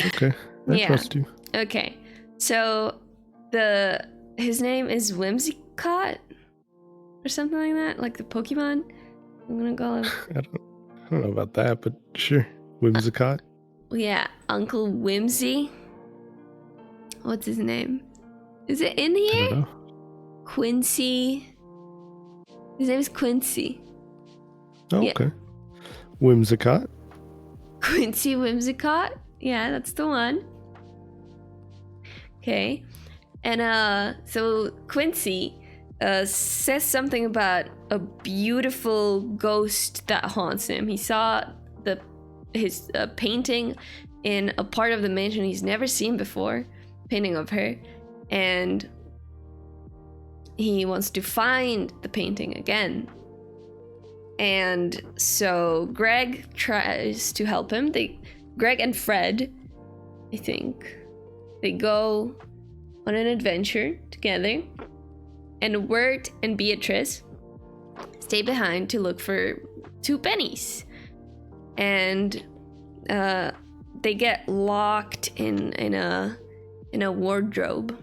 Okay, I trust you. Okay, so his name is Whimsicott or something like that, like the Pokemon. I'm gonna call him. I don't know about that, but sure. Whimsicott. Yeah, Uncle Whimsy. What's his name? Is it in I here? don't know. Quincy. His name is Quincy. Oh, Yeah. okay. Whimsicott. Quincy Whimsicott? Yeah, that's the one. Okay. And so Quincy says something about a beautiful ghost that haunts him. He saw his painting in a part of the mansion he's never seen before, painting of her, and he wants to find the painting again. And so Greg tries to help him. Greg and Fred, I think, they go on an adventure together, and Wirt and Beatrice stay behind to look for 2 pennies. And they get locked in a wardrobe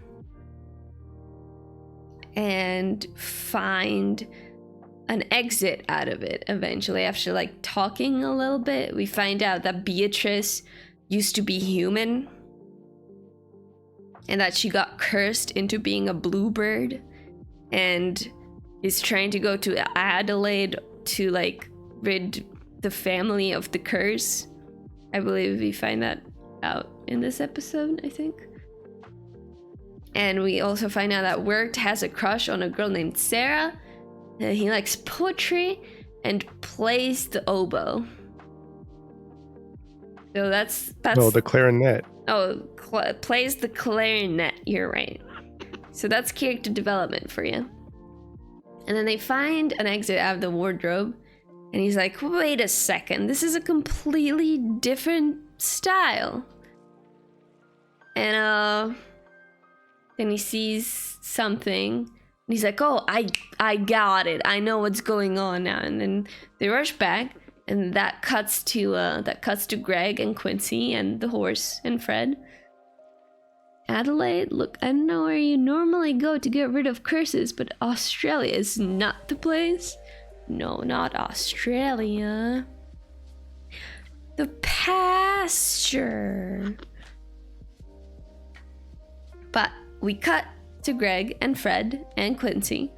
and find an exit out of it eventually. After like talking a little bit, we find out that Beatrice used to be human and that she got cursed into being a bluebird and is trying to go to Adelaide to like rid the family of the curse. I believe we find that out in this episode, I think. And we also find out that Wirt has a crush on a girl named Sarah. He likes poetry and plays the oboe. So that's No, the clarinet. plays the clarinet. You're right. So that's character development for you. And then they find an exit out of the wardrobe. And he's like, wait a second. This is a completely different style. And then he sees something. And he's like, oh, I got it. I know what's going on now. And then they rush back. And that cuts to Greg and Quincy and the horse and Fred. Adelaide, look, I don't know where you normally go to get rid of curses, but Australia is not the place. No, not Australia. The pasture. But we cut to Greg and Fred and Quincy.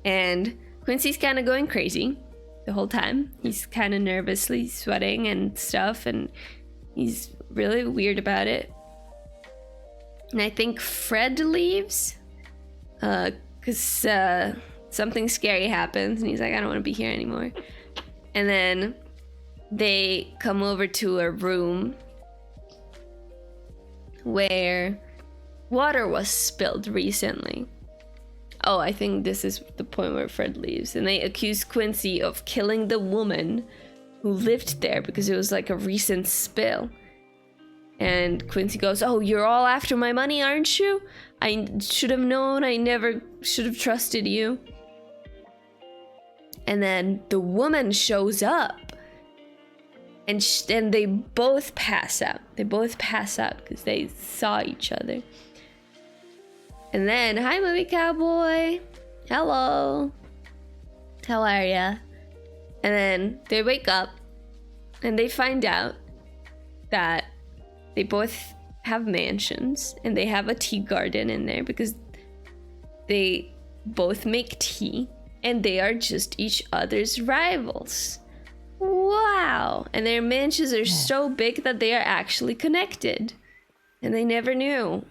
And Quincy's kind of going crazy the whole time. He's kind of nervously sweating and stuff, and he's really weird about it. And I think Fred leaves because something scary happens, and he's like, I don't want to be here anymore. And then they come over to a room where water was spilled recently. Oh, I think this is the point where Fred leaves. And they accuse Quincy of killing the woman who lived there because it was like a recent spill. And Quincy goes, oh, you're all after my money, aren't you? I should have known. I never should have trusted you. And then the woman shows up. And then they both pass out. They both pass out because they saw each other. And then, hi, movie cowboy. Hello. How are ya? And then they wake up. And they find out that they both have mansions, and they have a tea garden in there because they both make tea, and they are just each other's rivals. Wow! And their mansions are so big that they are actually connected, and they never knew.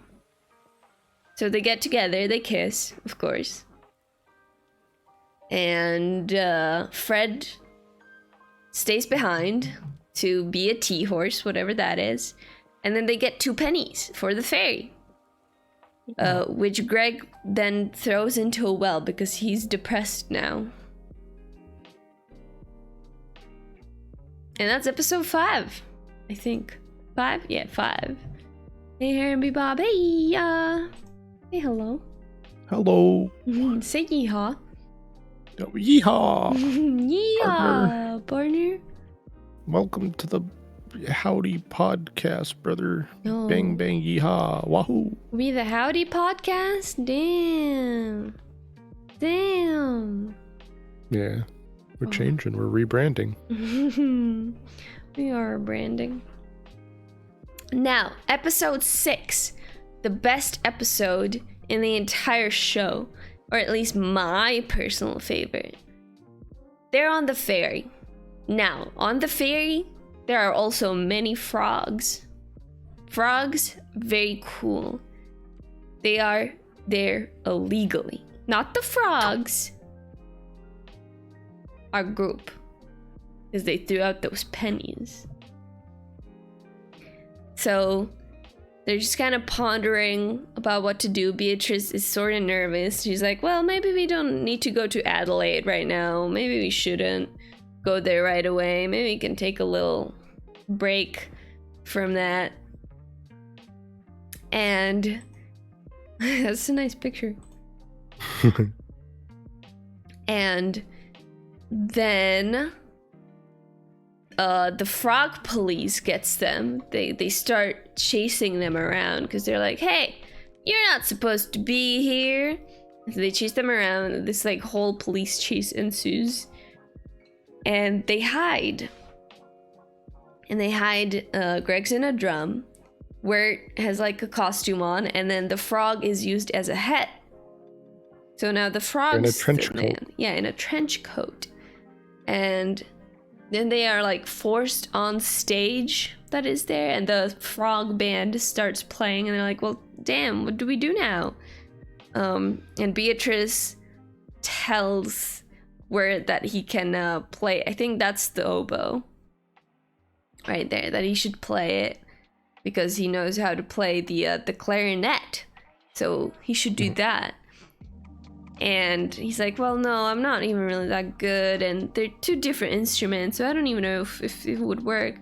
So they get together, they kiss, of course. And Fred stays behind to be a tea horse, whatever that is. And then they get 2 pennies for the ferry, which Greg then throws into a well because he's depressed now. And that's episode 5, I think. 5? Yeah, 5. Hey, Harry Bob. Hey, hey, hello. Hello. Say yeehaw. Oh, yeehaw. Yeehaw, partner. Welcome to the Howdy Podcast, brother. Oh. Bang, bang, yeehaw. Wahoo. We the Howdy Podcast? Damn. Yeah. We're changing. We're rebranding. We are branding. Now, episode 6. The best episode in the entire show. Or at least my personal favorite. They're on the ferry. Now, on the ferry, there are also many frogs. Frogs, very cool. They are there illegally. Not the frogs. Our group. Because they threw out those pennies. So, they're just kind of pondering about what to do. Beatrice is sort of nervous. She's like, well, maybe we don't need to go to Adelaide right now. Maybe we shouldn't go there right away. Maybe we can take a little break from that. And that's a nice picture. And then the frog police gets them. They start chasing them around because they're like, hey, you're not supposed to be here. So they chase them around. This like whole police chase ensues. And they hide. And they hide, Greg's in a drum. Wirt has like a costume on, and then the frog is used as a hat. So now the frog's in a trench the man. coat. Yeah, in a trench coat. And then they are like forced on stage that is there, and the frog band starts playing, and they're like, well, damn, what do we do now? And Beatrice tells Wirt that he can play, I think that's the oboe right there, that he should play it. because he knows how to play the clarinet, so he should do that. And he's like, well, no, I'm not even really that good, and they're two different instruments, so I don't even know if it would work.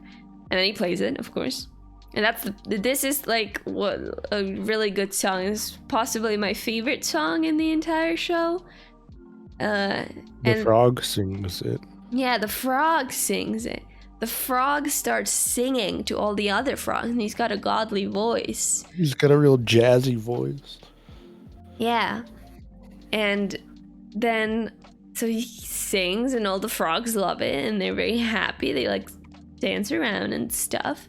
And then he plays it, of course. And this is like what a really good song. It's possibly my favorite song in the entire show. The frog sings it. Yeah, the frog sings it. The frog starts singing to all the other frogs, and he's got a godly voice. He's got a real jazzy voice. Yeah. And then, so he sings, and all the frogs love it, and they're very happy. They like dance around and stuff.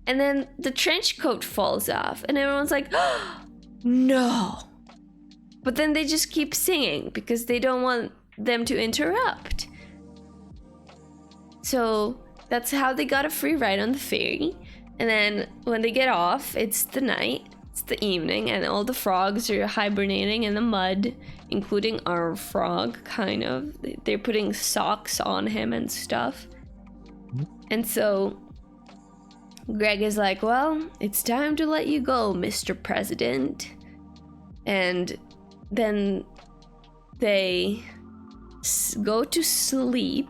And then the trench coat falls off, and everyone's like, oh, no. But then they just keep singing because they don't want them to interrupt. So that's how they got a free ride on the ferry. And then when they get off, it's the night. It's the evening, and all the frogs are hibernating in the mud, including our frog, kind of. They're putting socks on him and stuff. And so Greg is like, well, it's time to let you go, Mr. President. And then they go to sleep,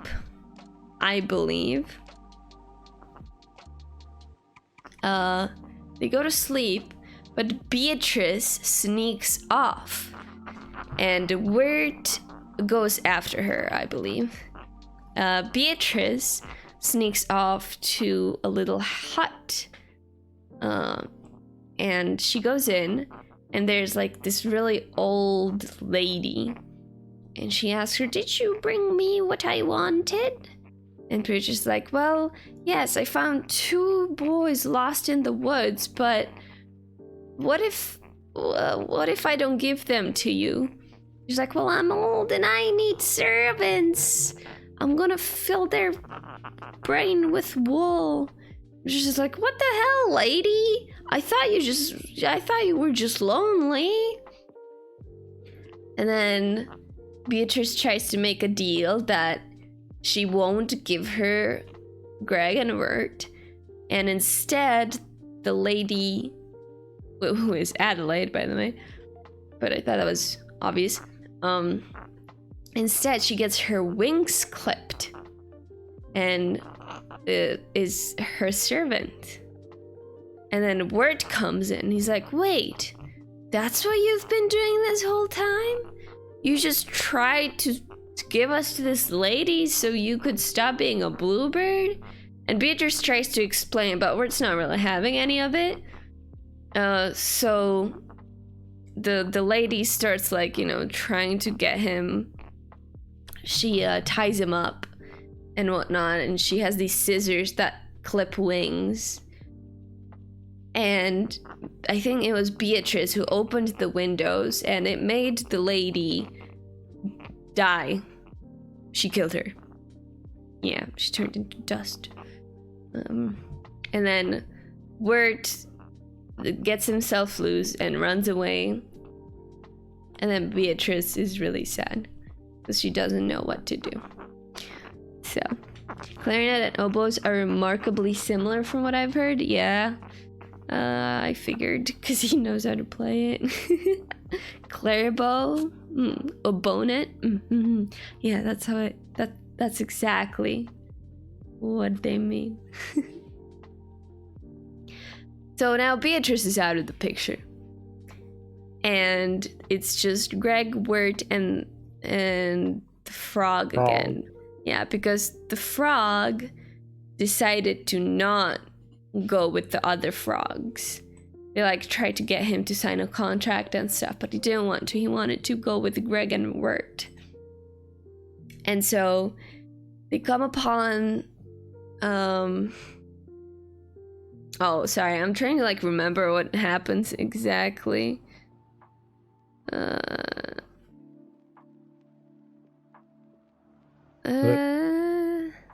I believe. They go to sleep, but Beatrice sneaks off, and Wirt goes after her, I believe. Beatrice sneaks off to a little hut, and she goes in, and there's like this really old lady, and she asks her, did you bring me what I wanted? And Beatrice's like, well, yes, I found 2 boys lost in the woods, but what if I don't give them to you? She's like, well, I'm old and I need servants. I'm gonna fill their brain with wool. She's just like, what the hell, lady? I thought you were just lonely. And then Beatrice tries to make a deal that she won't give her Greg and Wirt, and instead the lady, who is Adelaide, by the way, but I thought that was obvious, instead she gets her wings clipped and is her servant. And then Wirt comes in. He's like, wait, that's what you've been doing this whole time? You just tried to give us to this lady so you could stop being a bluebird? And Beatrice tries to explain, but Wirt's not really having any of it. So the lady starts, like, you know, trying to get him. She ties him up and whatnot, and she has these scissors that clip wings. And I think it was Beatrice who opened the windows, and it made the lady die. She killed her. Yeah, she turned into dust. And then Wirt gets himself loose and runs away. And then Beatrice is really sad because she doesn't know what to do. So, clarinet and oboes are remarkably similar from what I've heard. Yeah, I figured because he knows how to play it. Claribow, obonet. Mm-hmm. Yeah, that's how it. That's exactly what they mean. So now Beatrice is out of the picture, and it's just Greg, Wirt, and the frog again. Yeah, because the frog decided to not go with the other frogs. They like tried to get him to sign a contract and stuff, but he didn't want to. He wanted to go with Greg and Wirt. And so they come upon oh, sorry, I'm trying to like remember what happens exactly.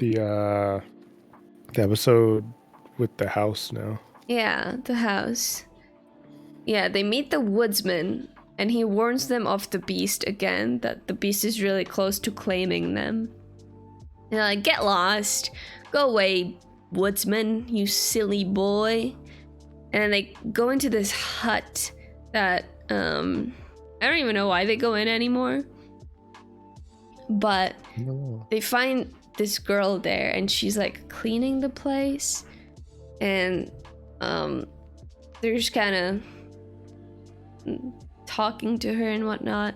The episode with the house now. Yeah, the house. Yeah, they meet the woodsman, and he warns them of the beast again, that the beast is really close to claiming them. They're like, get lost. Go away, woodsman, you silly boy. And then they go into this hut that I don't even know why they go in anymore. But No. they find this girl there, and she's like cleaning the place, and they're just kind of talking to her and whatnot.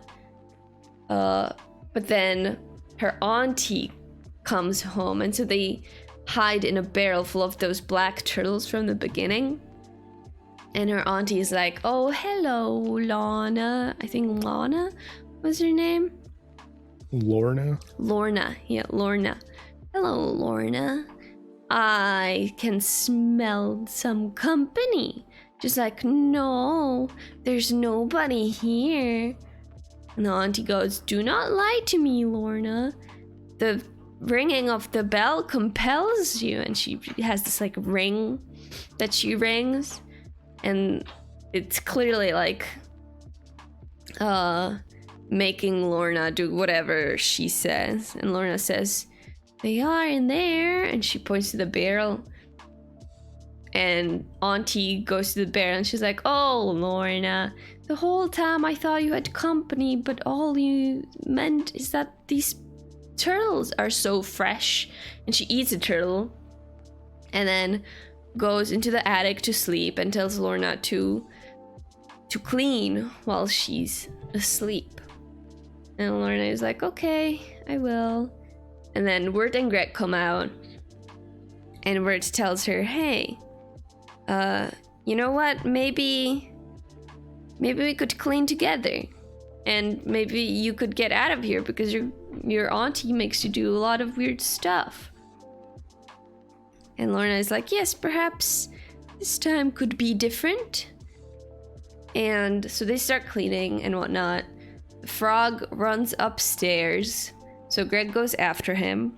But then her auntie comes home, and so they hide in a barrel full of those black turtles from the beginning. And her auntie is like, "Oh, hello, Lana." I think Lana was her name. Lorna? Lorna. Yeah, Lorna. "Hello, Lorna. I can smell some company." Just like, "No, there's nobody here." And the auntie goes, "Do not lie to me, Lorna. The ringing of the bell compels you." And she has this like ring that she rings, and it's clearly like making Lorna do whatever she says. And Lorna says, "They are in there," and she points to the barrel. And auntie goes to the barrel, and she's like, "Oh, Lorna, the whole time I thought you had company, but all you meant is that these turtles are so fresh." And she eats a turtle and then goes into the attic to sleep and tells Lorna to clean while she's asleep. And Lorna is like, "Okay, I will." And then Wirt and Greg come out, and Wirt tells her, "Hey, you know what? Maybe we could clean together, and maybe you could get out of here because your auntie makes you do a lot of weird stuff." And Lorna is like, "Yes, perhaps this time could be different." And so they start cleaning and whatnot. The frog runs upstairs, so Greg goes after him,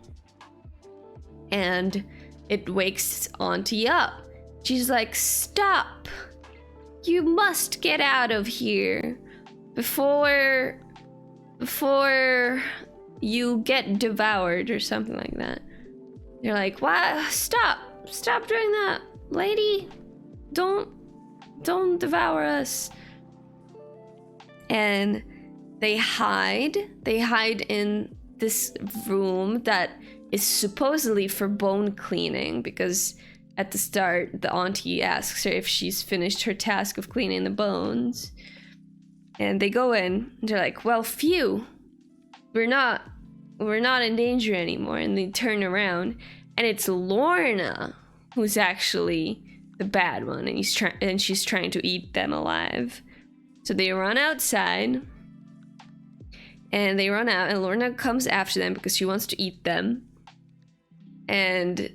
and it wakes auntie up. She's like, "Stop! You must get out of here before you get devoured," or something like that. They're like, "What? Stop doing that, lady. Don't devour us." And they hide in this room that is supposedly for bone cleaning, because at the start the auntie asks her if she's finished her task of cleaning the bones. And they go in, and they're like, "Well, phew, we're not in danger anymore." And they turn around, and it's Lorna who's actually the bad one, and she's trying to eat them alive. So they run outside, and they run out, and Lorna comes after them because she wants to eat them. And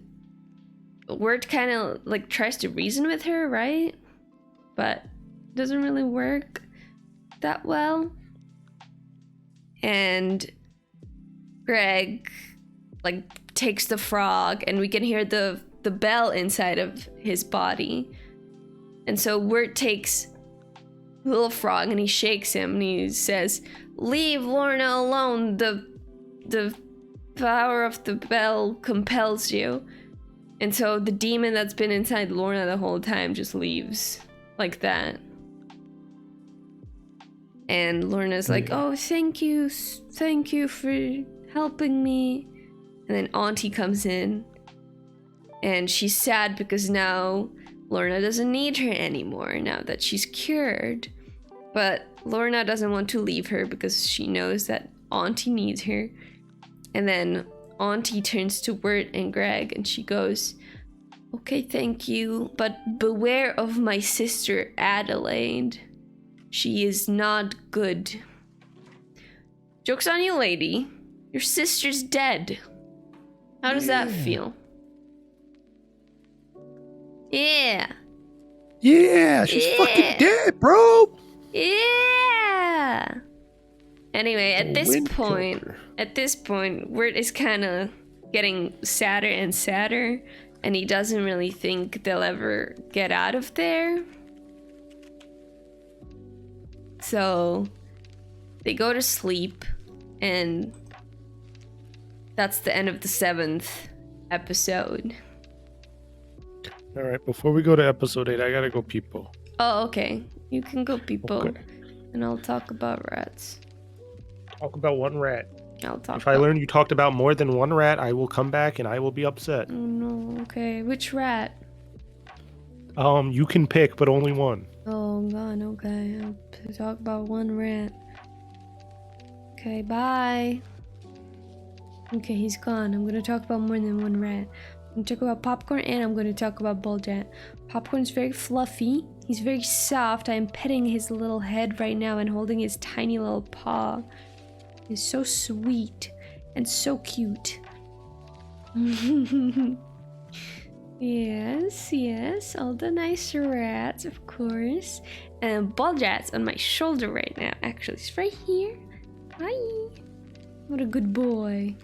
Wirt kind of like tries to reason with her, right? But it doesn't really work that well. And Greg like takes the frog, and we can hear the bell inside of his body. And so Wirt takes the little frog, and he shakes him, and he says, "Leave Lorna alone. The power of the bell compels you." And so the demon that's been inside Lorna the whole time just leaves like that. And Lorna's like, "Oh, thank you for helping me." And then auntie comes in, and she's sad because now Lorna doesn't need her anymore now that she's cured. But Lorna doesn't want to leave her because she knows that auntie needs her. And then auntie turns to Wirt and Greg, and she goes, "Okay, thank you, but beware of my sister Adelaide. She is not good." Joke's on you, lady. Your sister's dead. How does that feel? Yeah. Yeah, she's fucking dead, bro. Yeah. Anyway, at this Wind point, Wirt is kind of getting sadder and sadder, and he doesn't really think they'll ever get out of there. So they go to sleep, and that's the end of the 7th episode. All right, before we go to episode 8, I gotta go people. Oh, okay. You can go, people, Okay. and I'll talk about rats. Talk about one rat. I'll talk If I about... learn you talked about more than one rat, I will come back and I will be upset. Oh, no. Okay. Which rat? You can pick, but only one. Oh, God. Okay. I'll talk about one rat. Okay, bye. Okay, he's gone. I'm gonna talk about more than one rat. I'm gonna talk about Popcorn, and I'm gonna talk about Bulldrat. Popcorn's very fluffy. He's very soft. I am petting his little head right now and holding his tiny little paw. He's so sweet and so cute. Yes, all the nice rats, of course. And Bulldrat's on my shoulder right now. Actually, he's right here. Hi. What a good boy.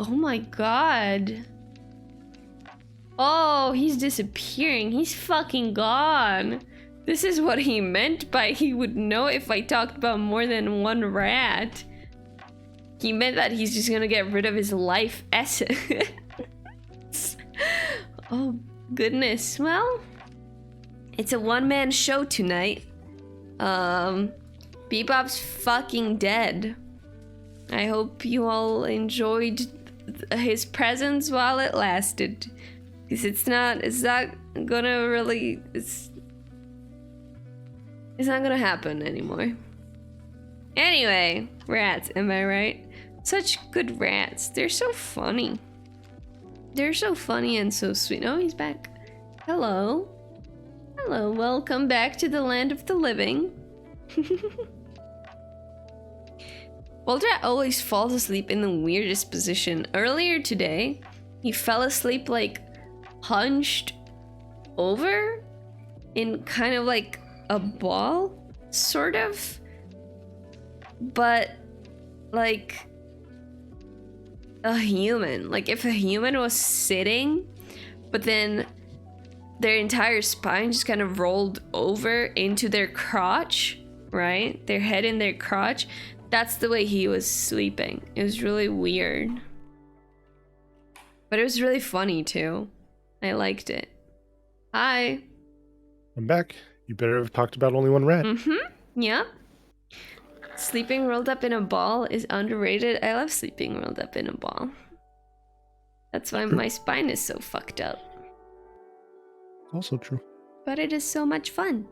Oh my god. Oh, he's disappearing. He's fucking gone. This is what he meant by he would know if I talked about more than one rat. He meant that he's just gonna get rid of his life essence. Oh, goodness. Well, it's a one-man show tonight. Bebop's fucking dead. I hope you all enjoyed his presence while it lasted. Because it's not gonna really, it's not gonna happen anymore. Anyway, rats, am I right? Such good rats. They're so funny. They're so funny and so sweet. Oh, he's back. Hello. Hello, welcome back to the land of the living. Bulldrat always falls asleep in the weirdest position. Earlier today, he fell asleep like hunched over in kind of like a ball, sort of. But like a human. Like if a human was sitting, but then their entire spine just kind of rolled over into their crotch, right? Their head in their crotch. That's the way he was sleeping. It was really weird. But it was really funny too. I liked it. Hi. I'm back. You better have talked about only one rat. Mm-hmm. Yeah. Sleeping rolled up in a ball is underrated. I love sleeping rolled up in a ball. That's why my spine is so fucked up. Also true. But it is so much fun.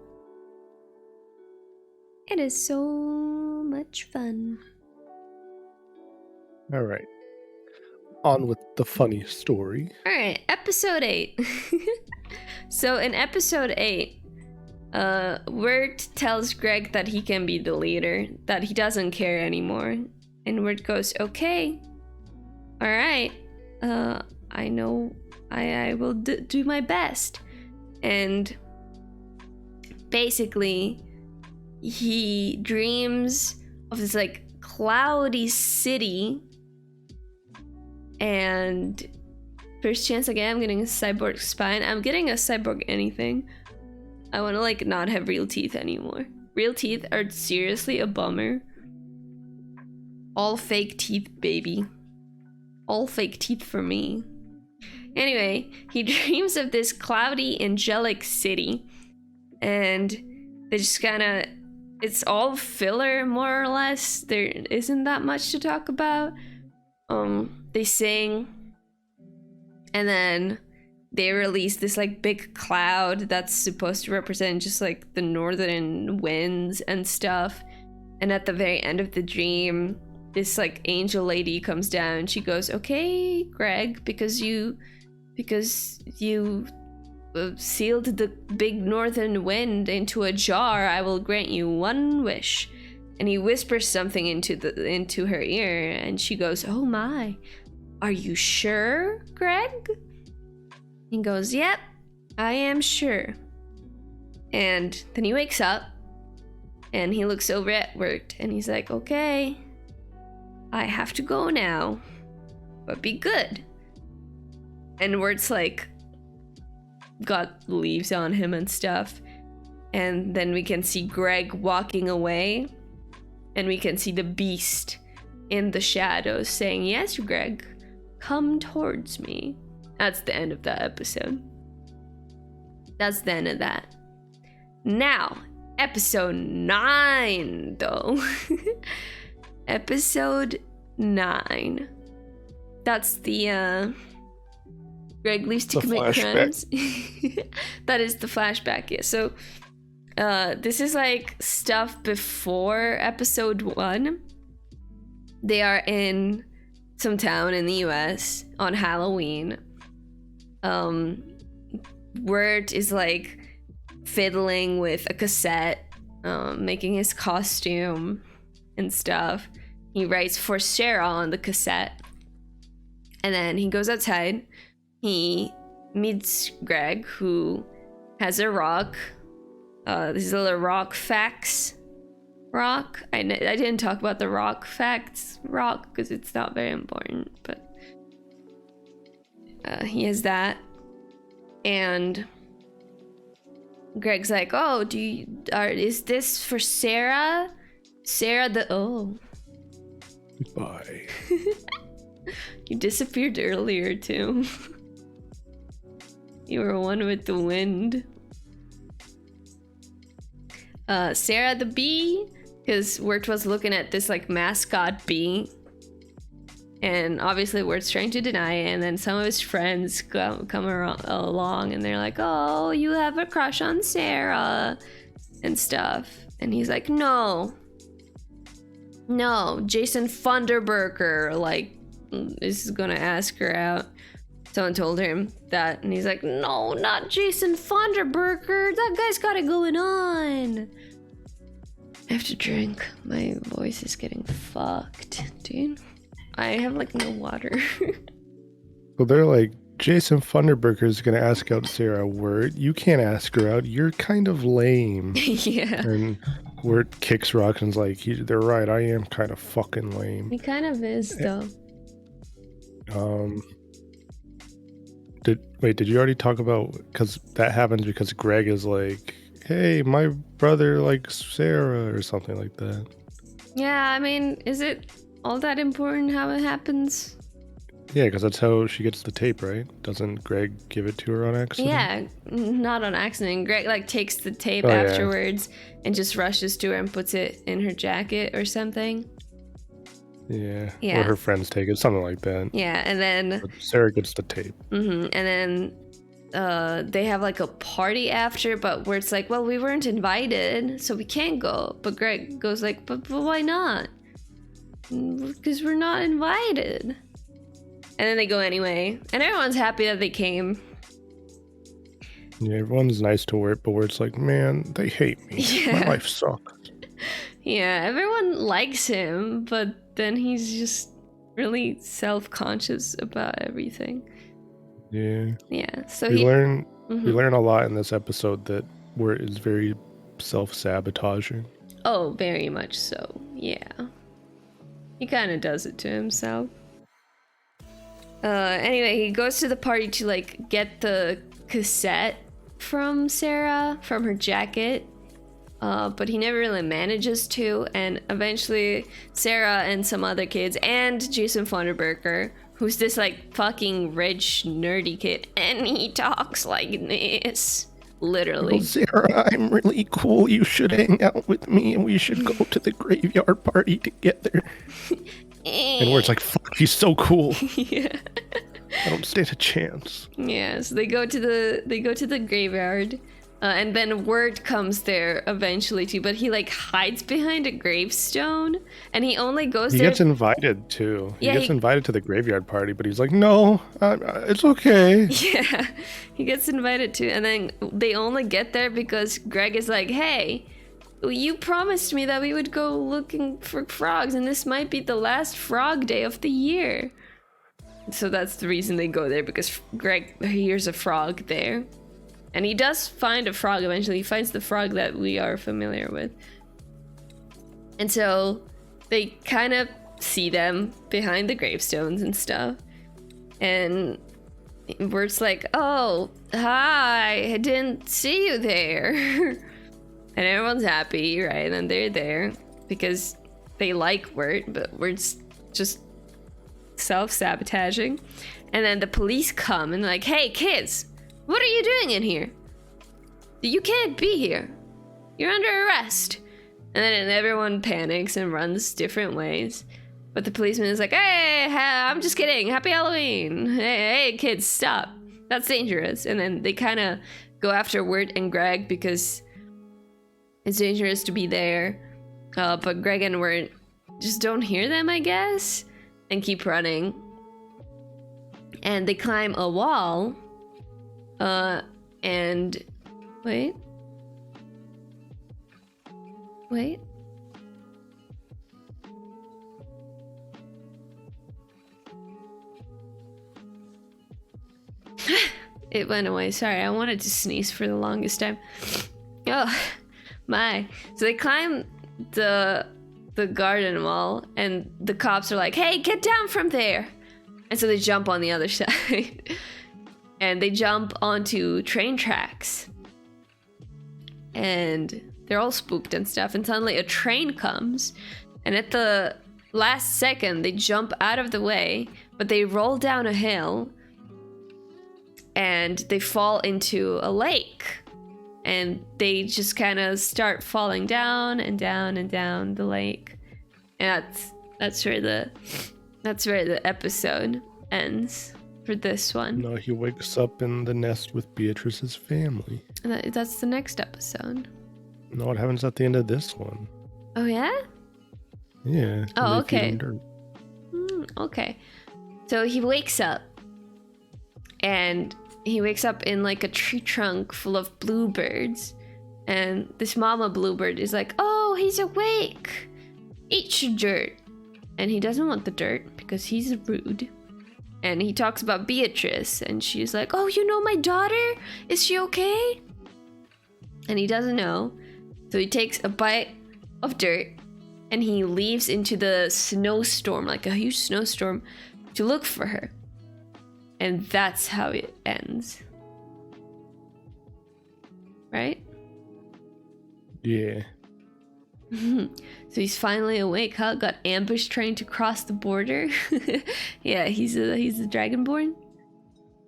It is so much fun. All right. On with the funny story. All right, episode 8. So in episode 8, Wirt tells Greg that he can be the leader, that he doesn't care anymore. And Wirt goes, okay, all right, I know, I will do my best. And basically, he dreams of this like cloudy city, and first chance I get, I'm getting a cyborg spine. I'm getting a cyborg anything. I want to like not have real teeth anymore. Real teeth are seriously a bummer. All fake teeth, baby. All fake teeth for me. Anyway, he dreams of this cloudy, angelic city, and they just kind of, it's all filler more or less. There isn't that much to talk about. They sing, and then they release this like big cloud that's supposed to represent just like the northern winds and stuff. And at the very end of the dream, this like angel lady comes down. She goes, okay, Greg, because you sealed the big northern wind into a jar, I will grant you one wish. And he whispers something into her ear, and she goes, oh my, are you sure, Greg? He goes, yep, I am sure. And then he wakes up and he looks over at Wirt and he's like, okay, I have to go now, but be good. And Wirt's like got leaves on him and stuff. And then we can see Greg walking away, and we can see the beast in the shadows saying, yes, Greg, come towards me. That's the end of that episode. That's the end of that. Now, episode 9, though. Episode 9. That's the Greg leaves to The commit flashback. crimes. That is the flashback, yeah. So this is like stuff before episode 1. They are in some town in the US on Halloween. Wirt is like fiddling with a cassette, making his costume and stuff. He writes for Sarah on the cassette. And then he goes outside. He meets Greg, who has a rock. This is a little rock facts rock. I didn't talk about the rock facts rock because it's not very important, but he has that. And Greg's like, "Oh, is this for Sarah? Sarah the Bye. You disappeared earlier too. You were one with the wind." Sarah the bee, because Wirt was looking at this like mascot bee, and obviously Wirt's trying to deny it, and then some of his friends come along and they're like, "Oh, you have a crush on Sarah," and stuff. And he's like, no, Jason Funderburker, like, is gonna ask her out. Someone told him that, and he's like, "No, not Jason Funderburker. That guy's got it going on." I have to drink. My voice is getting fucked, dude. I have like no water. So they're like, Jason Funderburker is going to ask out Sarah. Wirt, you can't ask her out. You're kind of lame. Yeah. And Wirt kicks rocks and's like, they're right. I am kind of fucking lame. He kind of is, though. Did you already talk about, because that happens because Greg is like, hey, my brother likes Sarah or something like that. Yeah, I mean, is it all that important how it happens? Yeah, because that's how she gets the tape, right? Doesn't Greg give it to her on accident? Yeah, not on accident. Greg like takes the tape Oh, yeah. afterwards and just rushes to her and puts it in her jacket or something. Yeah. Yeah. Or her friends take it, something like that. Yeah, and then But Sarah gets the tape. and then they have like a party after, but where it's like, well, we weren't invited, so we can't go. But Greg goes like, but why not? Because we're not invited. And then they go anyway, and everyone's happy that they came. Yeah, everyone's nice to Wirt, but Wirt's like, man, they hate me. Yeah. My life sucks. Yeah, everyone likes him, but then he's just really self-conscious about everything. Yeah. Yeah, so We he learn Mhm. we learn a lot in this episode that Wirt is very self-sabotaging. Oh, very much so. Yeah, he kind of does it to himself. Anyway, he goes to the party to like get the cassette from Sarah from her jacket, but he never really manages to. And eventually, Sarah and some other kids and Jason Funderburker, who's this like fucking rich nerdy kid, and he talks like this, literally. Well, Sarah, I'm really cool. You should hang out with me, and we should go to the graveyard party together. And Wirt's like, fuck, he's so cool. Yeah. I don't stand a chance. Yeah, so they go to the graveyard, and then Wirt comes there eventually too, but he like hides behind a gravestone, and he only goes He there. gets invited too. Yeah, he gets he- invited to the graveyard party, but he's like, no, it's okay. Yeah, he gets invited to, and then they only get there because Greg is like, hey, you promised me that we would go looking for frogs, and this might be the last frog day of the year. So that's the reason they go there, because Greg hears a frog there. And he does find a frog eventually. He finds the frog that we are familiar with. And so they kind of see them behind the gravestones and stuff. And Wirt's like, oh, hi, I didn't see you there. And everyone's happy, right? And they're there because they like Wirt, but Wirt's just self-sabotaging. And then the police come and they're like, hey kids, what are you doing in here? You can't be here. You're under arrest. And then everyone panics and runs different ways. But the policeman is like, hey, I'm just kidding. Happy Halloween. Hey, kids, stop. That's dangerous. And then they kind of go after Wirt and Greg because it's dangerous to be there. But Greg and Wirt just don't hear them, I guess, and keep running. And they climb a wall. And wait. It went away. Sorry, I wanted to sneeze for the longest time. Oh, my. So they climb the garden wall, and the cops are like, hey, get down from there. And so they jump on the other side. And they jump onto train tracks. And they're all spooked and stuff. And suddenly a train comes. And at the last second, they jump out of the way. But they roll down a hill. And they fall into a lake. And they just kind of start falling down and down and down the lake. And that's where the episode ends for this one. No, he wakes up in the nest with Beatrice's family. And that's the next episode. No, what happens at the end of this one? Oh yeah? Yeah. Oh, they feed okay. him dirt. Okay. So he wakes up. And he wakes up in like a tree trunk full of bluebirds. And this mama bluebird is like, oh, he's awake. Eat your dirt. And he doesn't want the dirt because he's rude. And he talks about Beatrice. And she's like, oh, you know my daughter? Is she okay? And he doesn't know. So he takes a bite of dirt. And he leaves into the snowstorm, like a huge snowstorm, to look for her. And that's how it ends. Right? Yeah. So he's finally awake, huh? Got ambushed trying to cross the border. Yeah, he's a dragonborn.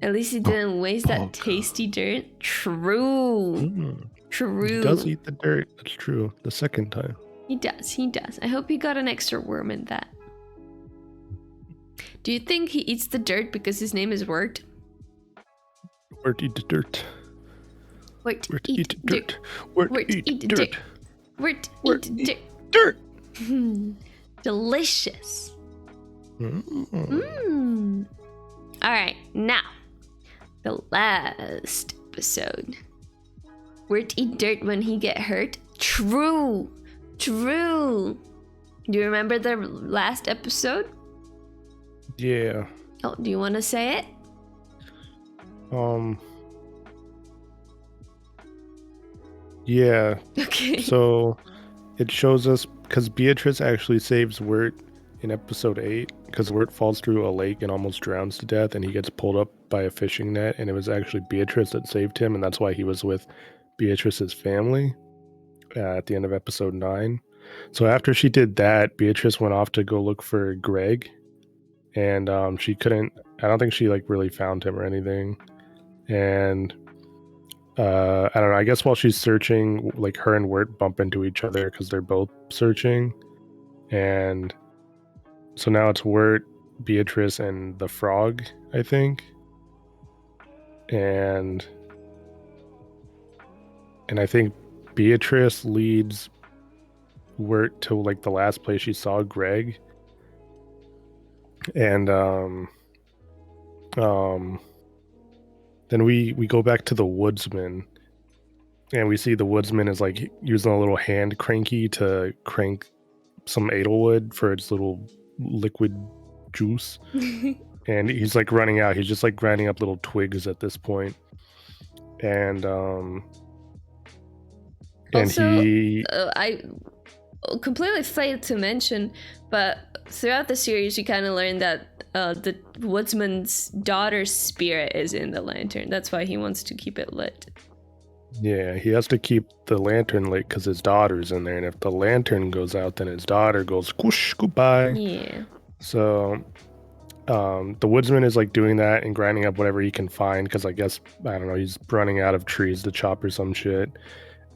At least he didn't waste that tasty dirt. True. True. He does eat the dirt. That's true. The second time. He does. I hope he got an extra worm in that. Do you think he eats the dirt because his name is Wirt? Wirt eat the dirt. Wirt eat dirt. Wirt eat dirt. Wirt eat dirt. Delicious. Mm. All right, now the last episode. Wirt eat dirt when he get hurt. True. Do you remember the last episode? Yeah. Oh, do you want to say it? Yeah. Okay. So it shows us because Beatrice actually saves Wirt in episode 8 because Wirt falls through a lake and almost drowns to death, and he gets pulled up by a fishing net, and it was actually Beatrice that saved him, and that's why he was with Beatrice's family at the end of episode 9. So after she did that, Beatrice went off to go look for Greg, and she couldn't. I don't think she like really found him or anything, and I don't know. I guess while she's searching, like her and Wirt bump into each other because they're both searching, and so now it's Wirt, Beatrice, and the frog, I think, and I think Beatrice leads Wirt to like the last place she saw Greg, and then we go back to the woodsman, and we see the woodsman is like using a little hand cranky to crank some Edelwood for its little liquid juice. And he's like running out. He's just like grinding up little twigs at this point. And Also, he I completely failed to mention, but throughout the series, you kind of learn that the woodsman's daughter's spirit is in the lantern. That's why he wants to keep it lit. Yeah, he has to keep the lantern lit because his daughter's in there, and if the lantern goes out, then his daughter goes whoosh, goodbye. Yeah. So the woodsman is like doing that and grinding up whatever he can find because I guess I don't know, he's running out of trees to chop or some shit.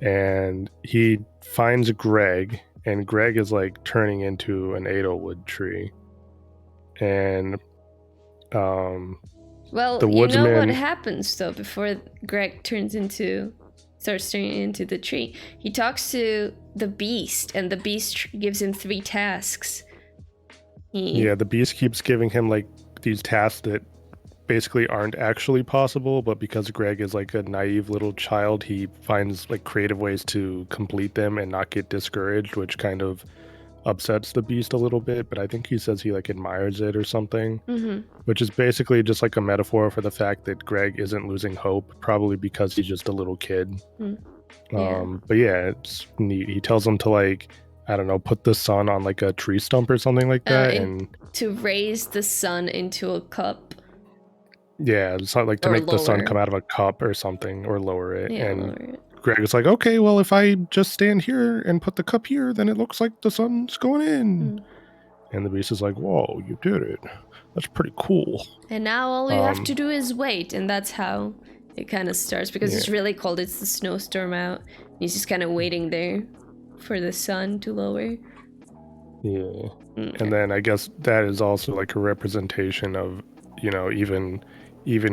And he finds Greg, and Greg is like turning into an Edelwood tree. And Well, the you know what woodsman, happens though before Greg starts turning into the tree. He talks to the beast, and the beast gives him 3 tasks. yeah, the beast keeps giving him like these tasks that basically aren't actually possible, but because Greg is like a naive little child, he finds like creative ways to complete them and not get discouraged, which kind of upsets the beast a little bit. But I think he says he like admires it or something, which is basically just like a metaphor for the fact that Greg isn't losing hope, probably because he's just a little kid. Yeah. But yeah, it's neat. He tells him to like, I don't know, put the sun on like a tree stump or something like that, and to raise the sun into a cup. yeah, it's not like to Or make the sun lower. come out of a cup or something, or lower it. Yeah, And lower it. Greg is like, okay, well, if I just stand here and put the cup here, then it looks like the sun's going in. And the beast is like, whoa, you did it. That's pretty cool. And now all you have to do is wait, and that's how it kind of starts, because it's really cold. It's the snowstorm out. He's just kind of waiting there for the sun to lower. Yeah. And then I guess that is also like a representation of, you know, even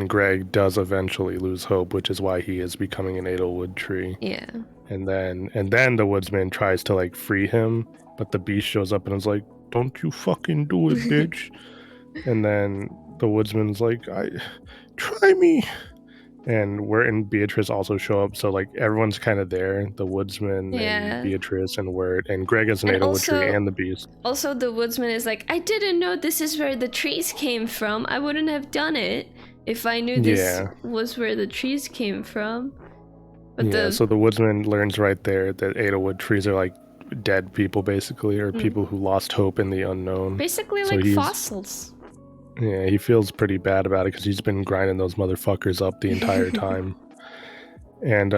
Greg does eventually lose hope, which is why he is becoming an Edelwood tree. Yeah. And then the woodsman tries to like free him, but the beast shows up and is like, don't you fucking do it, bitch. And then the woodsman's like, try me. And Wirt and Beatrice also show up, so like everyone's kind of there. The woodsman and Beatrice and Wirt, and Greg is an Edelwood tree and the beast. Also, the woodsman is like, I didn't know this is where the trees came from. I wouldn't have done it if I knew this was where the trees came from. But so the woodsman learns right there that Edelwood trees are like dead people, basically, or people who lost hope in the unknown. Basically, so like fossils. Yeah, he feels pretty bad about it because he's been grinding those motherfuckers up the entire time. And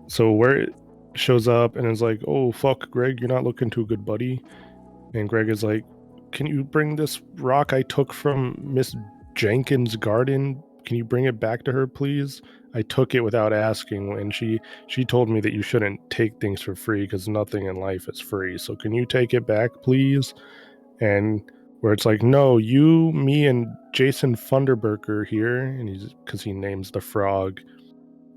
so Wirt shows up and is like, oh fuck, Greg, you're not looking too good, buddy. And Greg is like, can you bring this rock I took from Miss Jenkins' garden? Can you bring it back to her, please? I took it without asking, and she told me that you shouldn't take things for free because nothing in life is free. So can you take it back, please? And where it's like, no, you, me, and Jason Funderburker here, and he's because he names the frog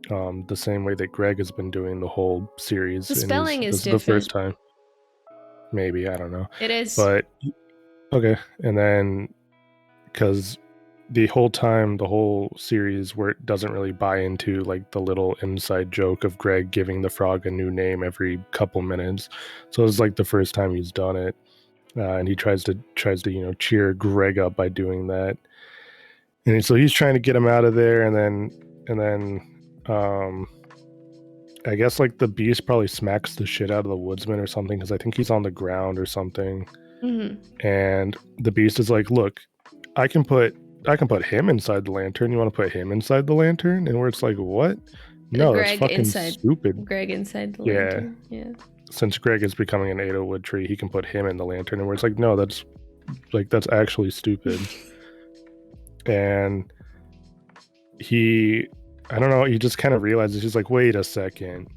the same way that Greg has been doing the whole series. The spelling is different. This is the first time. Maybe, I don't know. It is. But okay, and then because the whole time, the whole series, where it doesn't really buy into like the little inside joke of Greg giving the frog a new name every couple minutes. So it's like the first time he's done it, and he tries to cheer Greg up by doing that. And so he's trying to get him out of there, and then I guess like the beast probably smacks the shit out of the woodsman or something because I think he's on the ground or something. And the beast is like, look, I can put him inside the lantern. You want to put him inside the lantern? And where it's like, what? No, that's fucking stupid. Greg inside the lantern. Yeah. Since Greg is becoming an Edelwood tree, he can put him in the lantern. And where it's like, no, that's actually stupid. And I don't know, he just kind of realizes, he's like, wait a second.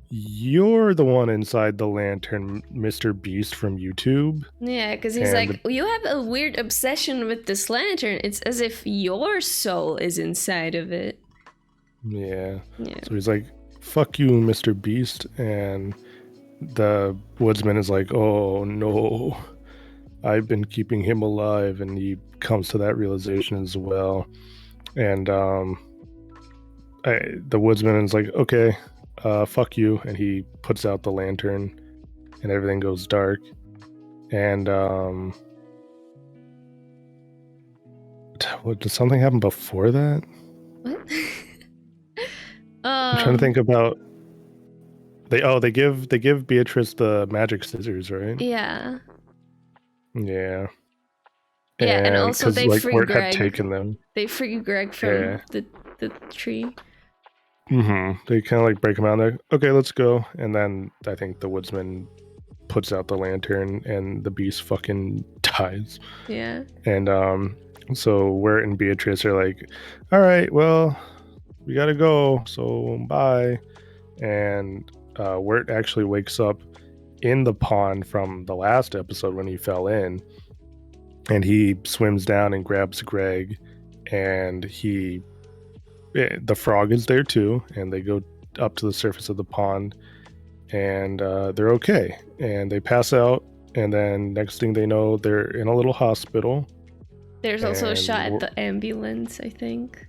You're the one inside the lantern, Mr. Beast from YouTube. Yeah, because he's like, you have a weird obsession with this lantern. It's as if your soul is inside of it. Yeah. So he's like, fuck you, Mr. Beast. And the woodsman is like, oh no, I've been keeping him alive. And he comes to that realization as well. And the woodsman is like, okay, fuck you. And he puts out the lantern and everything goes dark. And did something happen before that? What? I'm trying to think about. They give Beatrice the magic scissors, right? Yeah. Yeah. Yeah, and also they like, free Wirt Greg. had taken them. They free Greg from the tree. They kind of like break him out. They're okay, let's go. And then I think the woodsman puts out the lantern and the beast fucking dies. Yeah. And so Wirt and Beatrice are like, all right, well, we gotta go, so bye. And Wirt actually wakes up in the pond from the last episode when he fell in, and he swims down and grabs Greg, and the frog is there too, and they go up to the surface of the pond, and they're okay, and they pass out, and then next thing they know, they're in a little hospital. There's also a And shot at Wirt- the ambulance, I think.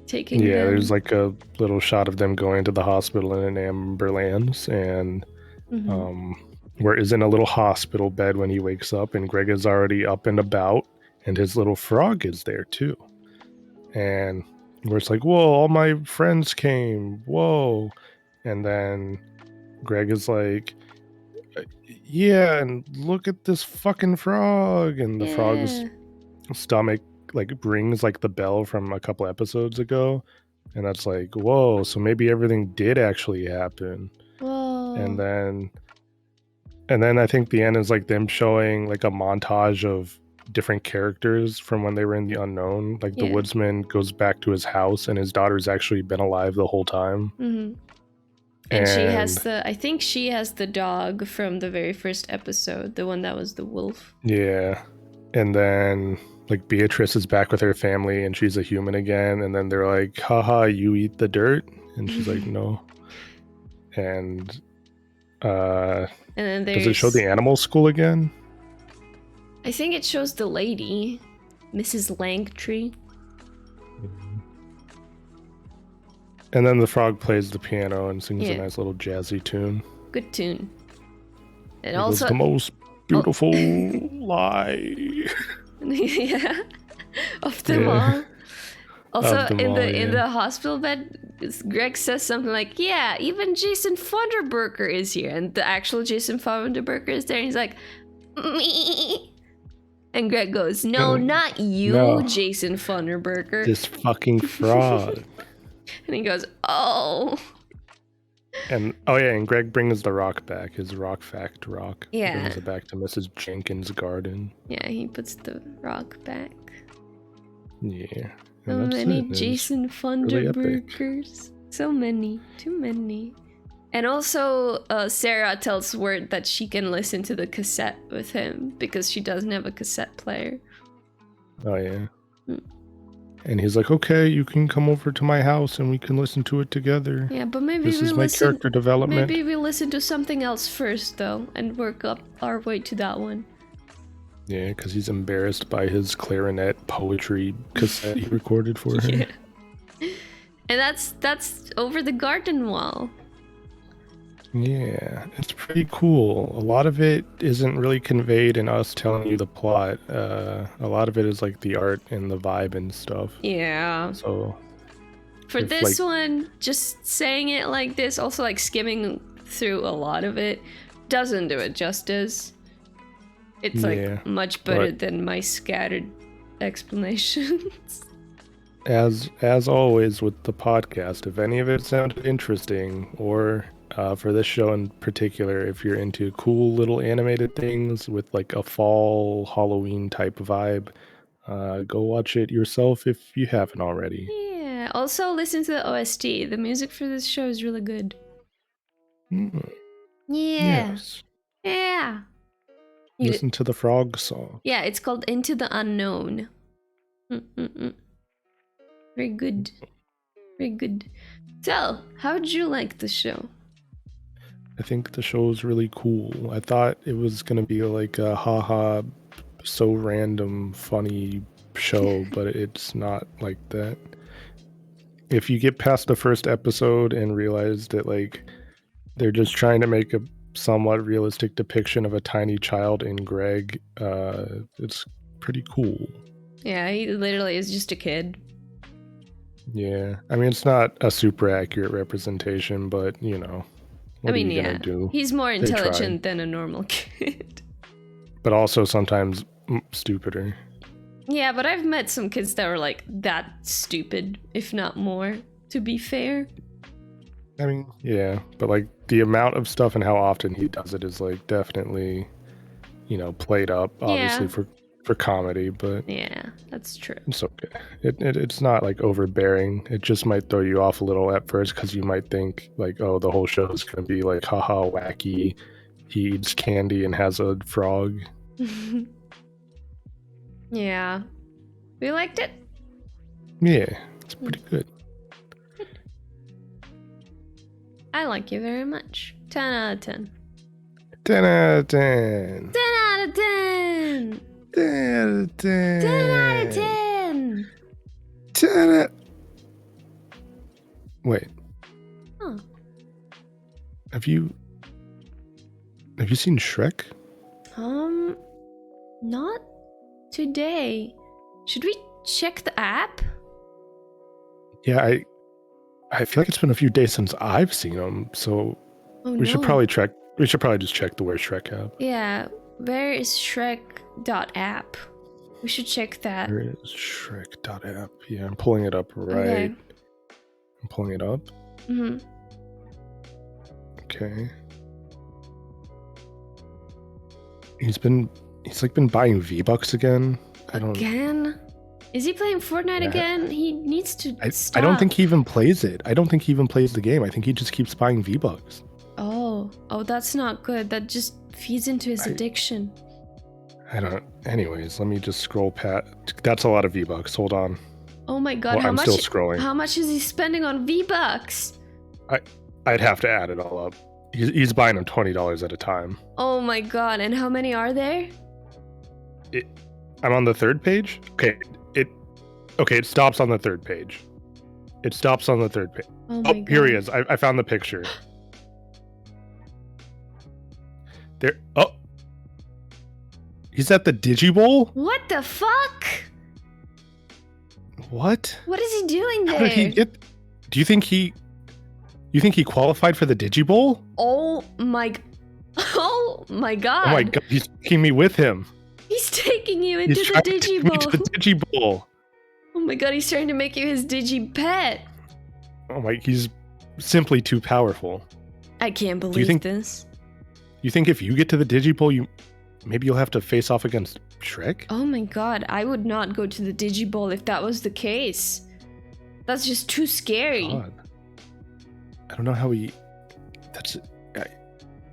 Taking Yeah, them. there's like a little shot of them going to the hospital in an ambulance, and Mhm. Wirt is in a little hospital bed when he wakes up, and Greg is already up and about, and his little frog is there too. And Wirt's like, whoa, all my friends came, whoa. And then Greg is like, yeah, and look at this fucking frog. And the frog's Yeah. stomach like rings like the bell from a couple episodes ago. And that's like, whoa, so maybe everything did actually happen. Whoa. And then I think the end is like them showing like a montage of different characters from when they were in the unknown. Like the Yeah. woodsman goes back to his house, and his daughter's actually been alive the whole time. Mhm. And she has I think she has the dog from the very first episode, the one that was the wolf. Yeah. And then like Beatrice is back with her family, and she's a human again. And then they're like, haha, you eat the dirt? And she's like, no. And And then there's does it show the animal school again? I think it shows the lady, Mrs. Langtree. And then the frog plays the piano and sings Yeah. a nice little jazzy tune. Good tune. And It was also the most beautiful lie. yeah. Of them Yeah. all. Also Of them in all, in yeah. the hospital bed, Greg says something like, yeah, even Jason Funderburker is here. And the actual Jason Funderburker is there, and he's like, me. And Greg goes, no, not you, No. Jason Funderburker. This fucking frog. And he goes, oh. And oh yeah, and Greg brings the rock back, his rock fact rock. He Yeah. brings it back to Mrs. Jenkins' garden. Yeah, he puts the rock back. Yeah. So And that's many it. It's Jason really epic. Funderburkers. So many. Too many. And also, Sarah tells Wirt that she can listen to the cassette with him because she doesn't have a cassette player. Oh yeah. Mm. And he's like, okay, you can come over to my house and we can listen to it together. Yeah, but maybe This we is my listen. character development. Maybe we listen to something else first, though, and work up our way to that one. Yeah, because he's embarrassed by his clarinet poetry cassette he recorded for her. Yeah. And that's over the garden wall. Yeah, it's pretty cool. A lot of it isn't really conveyed in us telling you the plot. A lot of it is like the art and the vibe and stuff. Yeah. So For if, this like- one, just saying it like this, also like skimming through a lot of it, doesn't do it justice. It's Yeah, like much better but- than my scattered explanations. as always with the podcast, if any of it sounded interesting, or for this show in particular, if you're into cool little animated things with like a fall Halloween type vibe, go watch it yourself if you haven't already. Yeah. Also, listen to the OST. The music for this show is really good. Mm, Yeah. yes. Yeah. You- Listen to the frog song. Yeah, it's called Into the Unknown. Mm-mm-mm. Very good. Very good. So, how did you like the show? I think the show is really cool. I thought it was gonna be like a haha, so random, funny show, but it's not like that. If you get past the first episode and realize that like they're just trying to make a somewhat realistic depiction of a tiny child in Greg, it's pretty cool. Yeah, he literally is just a kid. Yeah, I mean it's not a super accurate representation, but you know, what I mean, are you yeah. gonna do? He's more They intelligent than a normal kid. But also sometimes stupider. Yeah, but I've met some kids that were like that stupid, if not more, to be fair. I mean, yeah, but like the amount of stuff and how often he does it is like definitely, played up, obviously Yeah. for comedy, but Yeah, that's true. it's okay. It's not like overbearing. It just might throw you off a little at first because you might think like, oh, the whole show is gonna be like, haha, wacky. He eats candy and has a frog. Yeah. We liked it? Yeah, it's pretty good. I like you very much. 10 out of 10. 10 out of 10. 10 out of 10! 10 out of 10. 10 out of 10! 10 out. Wait. Huh. Have you seen Shrek? Not today. Should we check the app? Yeah, I feel like it's been a few days since I've seen him, so Oh we should probably check. We should probably just check the Where's Shrek app. Yeah, where is Shrek.app? We should check that. Where is Shrek.app? Yeah, I'm pulling it up right. Okay. I'm pulling it up. Mm-hmm. Okay. He's been buying V-Bucks again. Again? Is he playing Fortnite Yeah. again? He needs to stop. I don't think he even plays it. I don't think he even plays the game. I think he just keeps buying V-Bucks. Oh, that's not good. That just feeds into his addiction. Anyways, let me just scroll past. That's a lot of V-Bucks. Hold on. Oh my god, Well, how I'm much? still scrolling. How much is he spending on V-Bucks? I'd have to add it all up. He's buying them $20 at a time. Oh my god, and how many are there? I'm on the third page. Okay, it stops on the third page. It stops on the third page. Oh Oh, my god. here he is. I found the picture. There. Oh, he's at the Digibowl. What the fuck? What? What is he doing there? How did he get? Do you think he qualified for the Digibowl? Oh my Oh my god. Oh my god, he's taking me with him. He's taking you into He's the trying to take me to the Digibowl. Digibowl. Oh my god, he's trying to make you his Digi pet. Oh my, he's simply too powerful. I can't believe think- this. You think if you get to the Digibowl, maybe you'll have to face off against Shrek? Oh my god, I would not go to the Digibowl if that was the case. That's just too scary. God. I don't know how he. That's.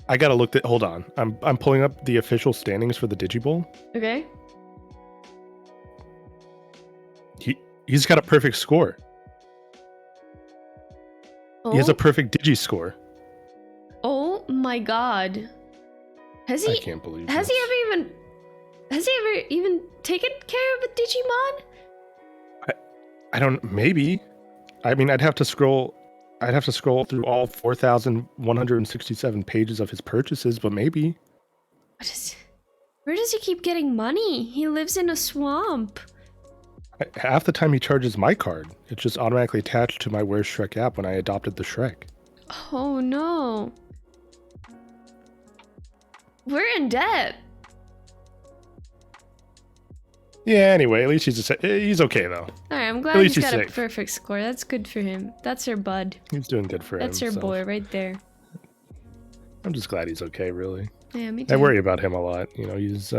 I gotta look at. Hold on. I'm pulling up the official standings for the Digibowl. Okay. He's got a perfect score. Oh, He has a perfect Digi score. oh my god. Has I he can't believe. has this. he ever even taken care of a Digimon? I don't. Maybe. I mean, I'd have to scroll through all 4,167 pages of his purchases, but maybe. Where does he keep getting money? He lives in a swamp. Half the time he charges my card. It's just automatically attached to my Where's Shrek app when I adopted the Shrek. Oh no. We're in debt. Yeah. Anyway, at least he's okay though. Alright, I'm At glad least he's he's got a safe. perfect score. That's good for him. That's her bud. He's doing good for That's her himself. boy right there. I'm just glad he's okay. Really, Yeah, me too. I worry about him a lot. He's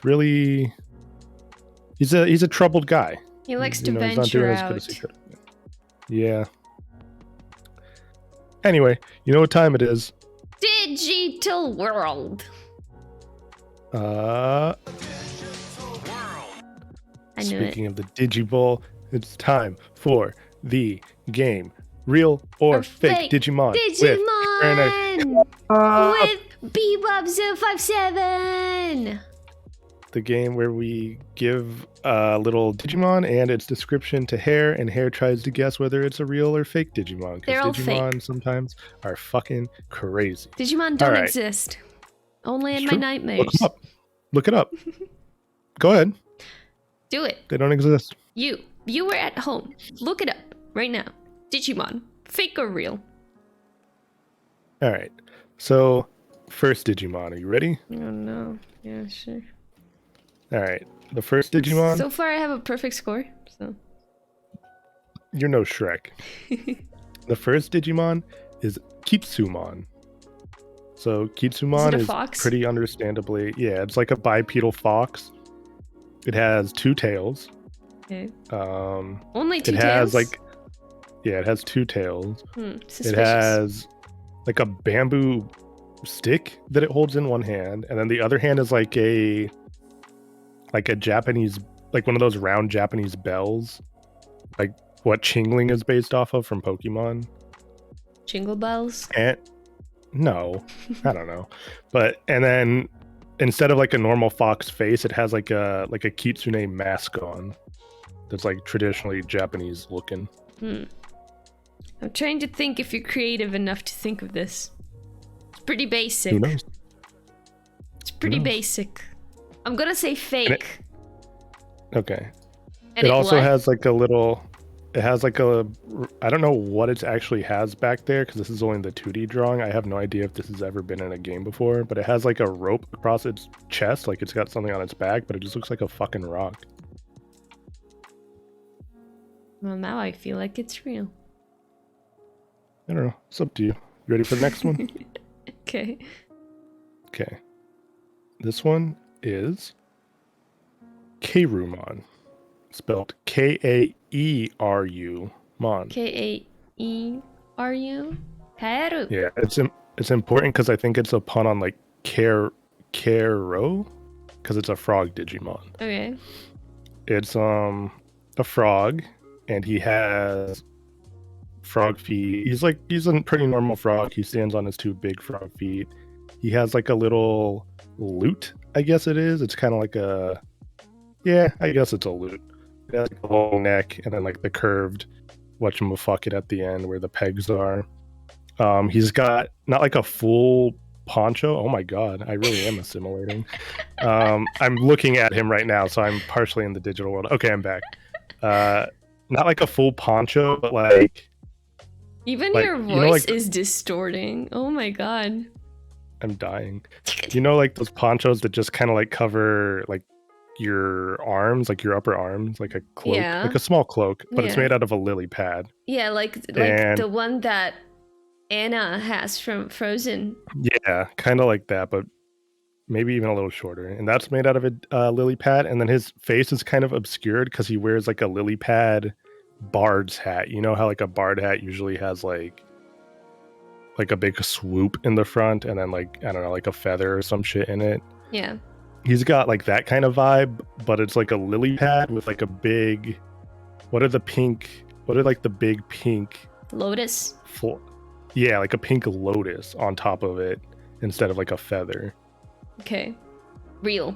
really he's a troubled guy. He likes to He's not venture doing as good out. as he could. Yeah. Anyway, you know what time it is? Digital world. Uh, I knew it. Speaking of the Digibowl, it's time for the game. Real or fake Digimon. Digimon With with Bebop057. the game where we give a little Digimon and its description to Hare, and Hare tries to guess whether it's a real or fake Digimon. They're all Because Digimon sometimes are fucking crazy. Digimon don't Alright. exist. Only in It's my true. nightmares. Look it up. Go ahead. Do it. They don't exist. You were at home. Look it up right now. Digimon, fake or real? All right. So, first Digimon. Are you ready? Oh no. Yeah, sure. All right. The first Digimon. So far, I have a perfect score. So You're no Shrek. The first Digimon is Kitsumon. So Kitsumon a is fox? pretty understandably, yeah, it's like a bipedal fox. It has 2 tails. Okay. Um, Only 2 it has tails? it has 2 tails. Suspicious. It has like a bamboo stick that it holds in one hand, and then the other hand is like a Japanese, like one of those round Japanese bells, like what Chingling is based off of from Pokemon. Jingle bells? And no, I don't know, and then instead of like a normal fox face, it has like a kitsune mask on. That's like traditionally Japanese looking. I'm trying to think if you're creative enough to think of this. It's pretty basic. Who knows? It's pretty knows? basic. I'm gonna say fake. Okay. And it also what? has like a little. It has like a. I don't know what it actually has back there because this is only the 2D drawing. I have no idea if this has ever been in a game before, but it has like a rope across its chest, like it's got something on its back, but it just looks like a fucking rock. Well, now I feel like it's real. I don't know. It's up to you. You ready for the next one? Okay. Okay. This one is Kaerumon. Spelled Kaeru Mon. Kaeru? Kaeru. Yeah, it's important because I think it's a pun on like Kero, because it's a frog Digimon. Okay. It's a frog, and he has frog feet. He's a pretty normal frog. He stands on his 2 big frog feet. He has like a little lute, I guess it is. It's kind of like a, yeah, I guess it's a lute. It has like a long neck and then like the curved whatchamafuck it at the end where the pegs are. He's got not like a full poncho. Oh my god, I really am assimilating. I'm looking at him right now, so I'm partially in the digital world. Okay, I'm back. Not like a full poncho, but like Even like, your voice you know, like, is distorting. Oh my god. I'm dying. You know, like those ponchos that just kind of like cover like your arms, like your upper arms, like a cloak, Yeah. like a small cloak, but it's Yeah. made out of a lily pad. Yeah, like And- the one that Anna has from Frozen. Yeah, kind of like that, but maybe even a little shorter. And that's made out of a lily pad. And then his face is kind of obscured because he wears like a lily pad bard's hat. You know how like a bard hat usually has like a big swoop in the front and then like, I don't know, like a feather or some shit in it. Yeah. He's got like that kind of vibe, but it's like a lily pad with like a big, what are like the big pink Lotus. yeah, like a pink lotus on top of it instead of like a feather. Okay. Real.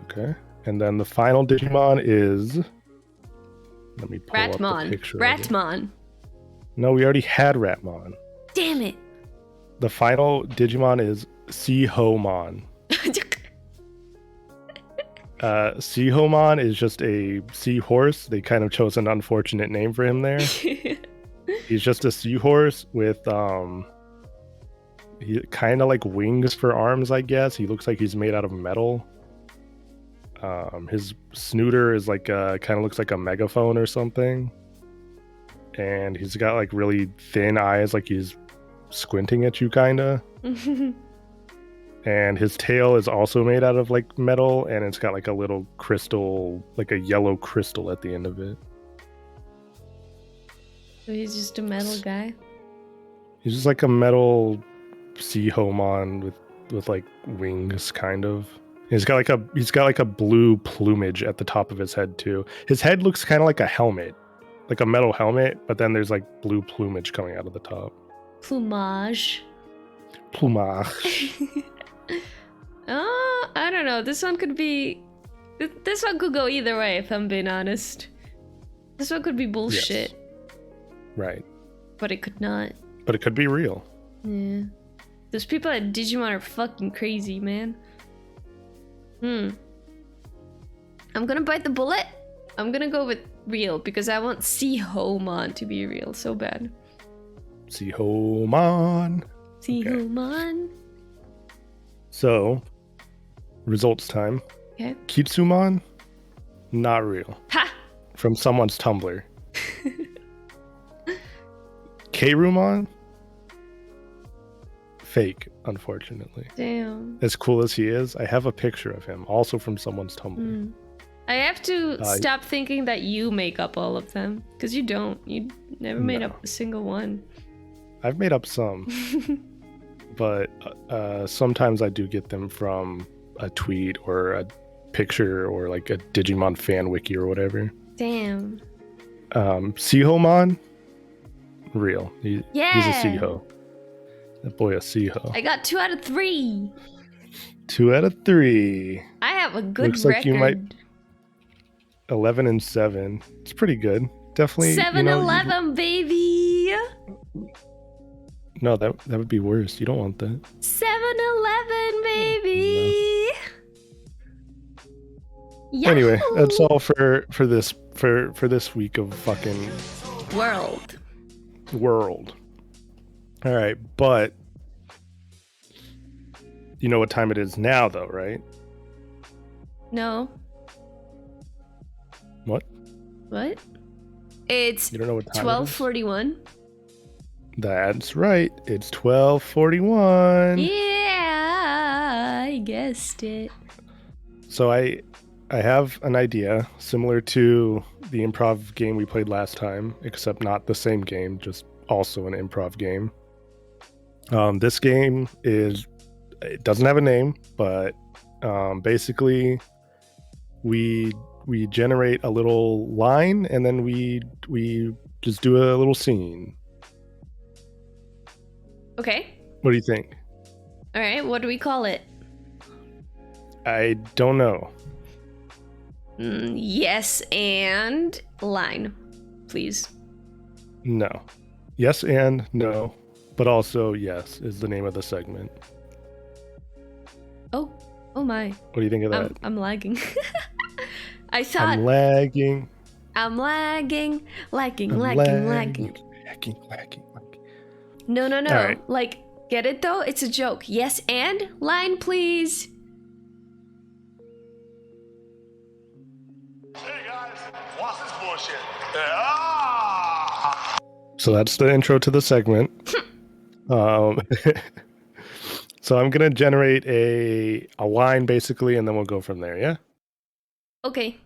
Okay. And then the final Digimon is, let me pull up the Ratmon. picture of it. Ratmon. No, we already had Ratmon. Damn it. The final Digimon is Sihomon. Sihomon is just a seahorse. They kind of chose an unfortunate name for him there. He's just a seahorse with he kind of like wings for arms, I guess. He looks like he's made out of metal. His snooter is like kind of looks like a megaphone or something. And he's got like really thin eyes, like he's squinting at you kinda. And his tail is also made out of like metal, and it's got like a little crystal, like a yellow crystal at the end of it. So he's just a metal guy. He's just like a metal Seahomon with like wings, kind of. He's got like a blue plumage at the top of his head too. His head looks kind of like a helmet, like a metal helmet, but then there's like blue plumage coming out of the top. Plumage. Plumage. I don't know. This one could be. This one could go either way, if I'm being honest. This one could be bullshit. Yes. Right. But it could not. But it could be real. Yeah. Those people at Digimon are fucking crazy, man. I'm gonna bite the bullet. I'm gonna go with real because I want Sihomon to be real so bad. Sihomon. Sihomon. So, results time. Okay. Kitsumon, not real. Ha! From someone's Tumblr. K-Roomon? Fake, unfortunately. Damn. As cool as he is, I have a picture of him, also from someone's Tumblr. Mm. I have to stop thinking that you make up all of them, because you don't. You never made up a single one. I've made up some, but sometimes I do get them from a tweet or a picture or like a Digimon fan wiki or whatever. Damn. Sihomon? Real. He's a Yeah. Siho. That boy a Siho. I got 2 out of 3. 2 out of 3. I have a good Looks record. like you might 11 and 7. It's pretty good. Definitely. 7-Eleven, baby. No, that would be worse. You don't want that. 7-Eleven, baby. Yahoo! Anyway, that's all for this week of fucking world. All right, but you know what time it is now, though, right? No. What? What? It's You don't know what time 12:41. That's right. It's 12:41. Yeah, I guessed it. So I have an idea similar to the improv game we played last time, except not the same game, just also an improv game. This game it doesn't have a name, but basically we generate a little line and then we just do a little scene. Okay. What do you think? All right. What do we call it? I don't know. Yes and line, please. No. Yes and no, but also yes is the name of the segment. Oh my. What do you think of that? I'm lagging. I thought I'm lagging. I'm lagging. Lagging. No. All right. Like, get it though? It's a joke. Yes and line, please. Hey guys, watch this bullshit. So that's the intro to the segment. So I'm gonna generate a line basically, and then we'll go from there. Yeah. Okay.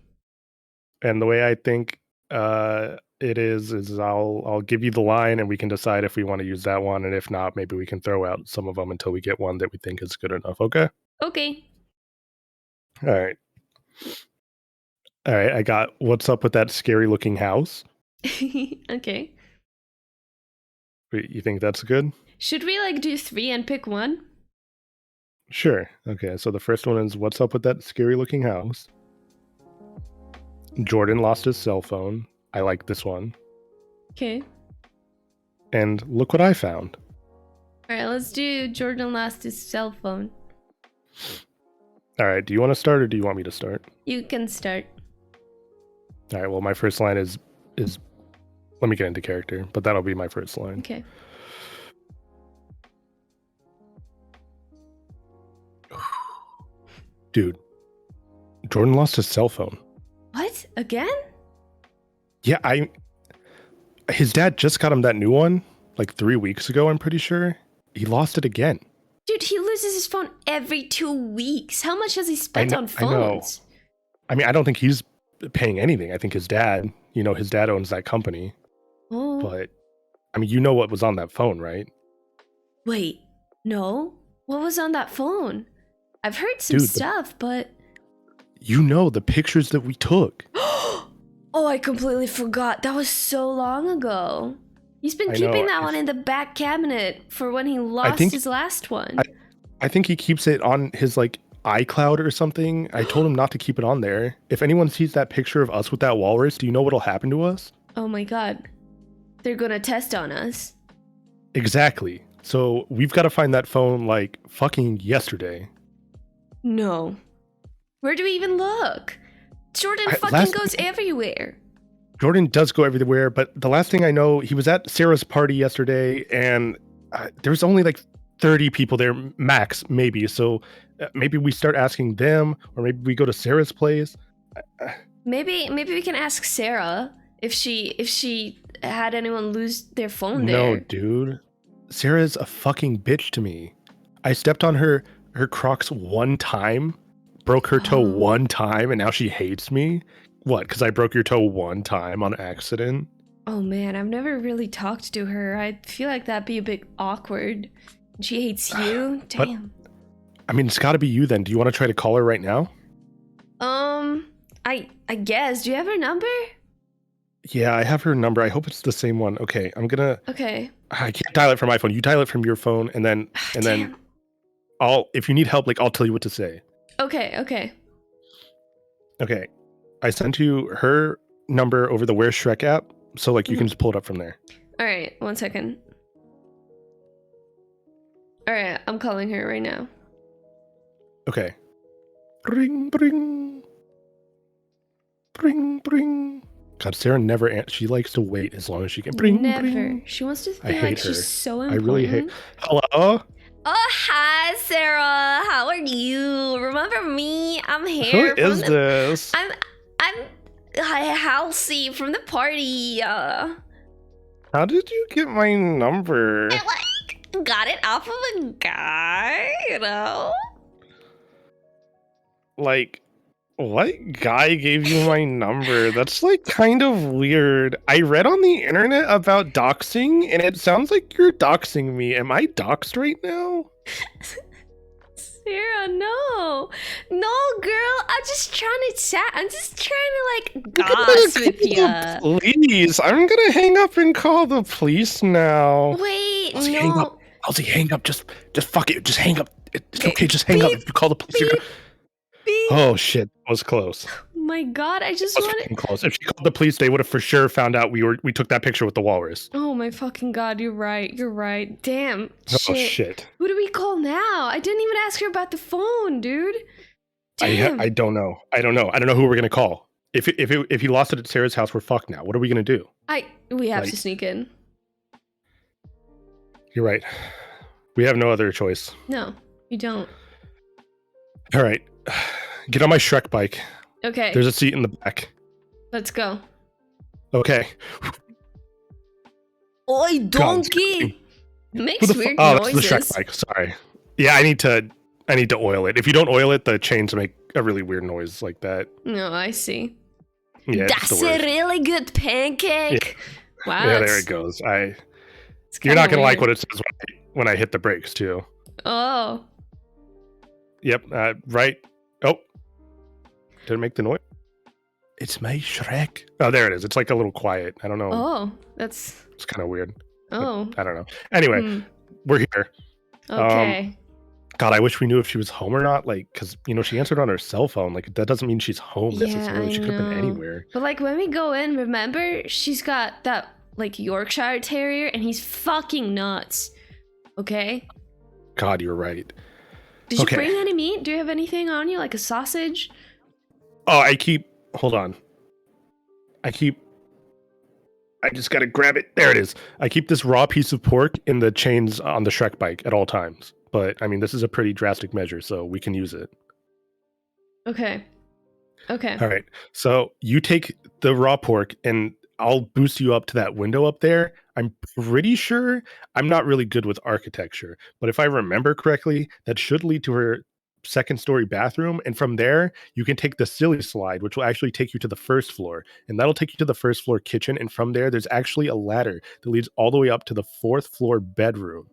And the way I think it is I'll give you the line, and we can decide if we want to use that one, and if not, maybe we can throw out some of them until we get one that we think is good enough. Okay. Okay. All right. I got. What's up with that scary looking house? Okay. Wait, you think that's good? Should we like do 3 and pick one? Sure. Okay, so the first one is what's up with that scary looking house? Jordan lost his cell phone. I like this one. Okay. And look what I found. All right, let's do Jordan lost his cell phone. All right, do you want to start or do you want me to start? You can start. All right, well, my first line is let me get into character, but that'll be my first line. Okay. Dude, Jordan lost his cell phone. What? Again? Yeah, his dad just got him that new one like 3 weeks ago, I'm pretty sure. He lost it again. Dude, he loses his phone every 2 weeks. How much has he spent on I know. phones? I mean, I don't think he's paying anything. I think his dad, his dad owns that company. Oh. But, I mean, you know what was on that phone, right? Wait, no? What was on that phone? I've heard some Dude, stuff, but... You know, the pictures that we took. Oh, I completely forgot. That was so long ago. He's been I keeping know. that one in the back cabinet for when he lost his last one. I think he keeps it on his, iCloud or something. I told him not to keep it on there. If anyone sees that picture of us with that walrus, do you know what'll happen to us? Oh my god. They're gonna test on us. Exactly. So we've got to find that phone, fucking yesterday. No. Where do we even look? Jordan goes everywhere. Jordan does go everywhere, but the last thing I know, he was at Sarah's party yesterday, and there was only 30 people there, max, maybe. So maybe we start asking them, or maybe we go to Sarah's place. Maybe we can ask Sarah if she had anyone lose their phone No, there. dude. Sarah's a fucking bitch to me. I stepped on her Crocs one time, broke her toe Oh. one time, and now she hates me. What? Because I broke your toe one time on accident? Oh man, I've never really talked to her. I feel like that'd be a bit awkward. She hates you? But- Damn. I mean, it's got to be you then. Do you want to try to call her right now? I guess. Do you have her number? Yeah, I have her number. I hope it's the same one. Okay, I'm gonna. Okay. I can't dial it from my phone. You dial it from your phone, and then Damn. I'll. If you need help, like I'll tell you what to say. Okay. Okay, I sent you her number over the Where's Shrek app, so like you can just pull it up from there. All right, 1 second. All right, I'm calling her right now. Okay. Bring, bring. Bring, bring. God, Sarah never. She likes to wait as long as she can. Bring, Never. bring. She wants to I feel like hate her. she's so I important. really hate. Hello. Oh, hi, Sarah. How are you? Remember me? I'm Who here. is this? I'm Halsey from the party. How did you get my number? I got it off of a guy, you know? Like, what guy gave you my number? That's like kind of weird. I read on the internet about doxing, and it sounds like you're doxing me. Am I doxed right now? Sarah, no, girl. I'm just trying to chat. I'm just trying to like goss with you. Please, I'm gonna hang up and call the police now. Wait, Elsie, hang no. up. Elsie, hang up. Just fuck it. Just hang up. It's okay. Just hang up. If you call the police, you're Beep. Oh shit, that was close. My God, I just That was wanted. fucking close. If she called the police, they would have for sure found out we took that picture with the walrus. Oh my fucking God, you're right. Damn. Oh shit. Who do we call now? I didn't even ask her about the phone, dude. Damn. I don't know. I don't know who we're gonna call. If he lost it at Sarah's house, we're fucked now. What are we gonna do? We have Like- to sneak in. You're right. We have no other choice. No, you don't. All right, get on my Shrek bike. Okay, There's a seat in the back. let's go. Okay. Oi, God, donkey! Makes Who the weird oh, noises. that's the Shrek bike. Sorry. Yeah, I need to oil it. If you don't oil it, the chains make a really weird noise like that. No, I see. Yeah, it's That's the a worst. really good pancake. Wow. Yeah, there that's- it goes. it's You're not kinda gonna like weird. what it says when I hit the brakes too. Oh, Yep. Right. Oh. Did it make the noise? It's my Shrek. Oh, there it is. It's like a little quiet. I don't know. oh, that's. It's kind of weird. Oh, I don't know. Anyway, hmm. we're here. Okay. God, I wish we knew if she was home or not. Like, because she answered on her cell phone. Like, that doesn't mean she's home Yeah, necessarily. I She could have been know. anywhere. But like when we go in, remember she's got that like Yorkshire Terrier, and he's fucking nuts. Okay. God, you're right. Did Okay. you bring any meat? Do you have anything on you, like a sausage? Oh, hold on. I just gotta grab it. There it is. I keep this raw piece of pork in the chains on the Shrek bike at all times. But I mean, this is a pretty drastic measure, so we can use it. Okay. Okay. All right. So you take the raw pork and I'll boost you up to that window up there. I'm pretty sure I'm not really good with architecture, but if I remember correctly, that should lead to her second story bathroom. And from there, you can take the silly slide, which will actually take you to the first floor. And that'll take you to the first floor kitchen. And from there, there's actually a ladder that leads all the way up to the fourth floor bedroom.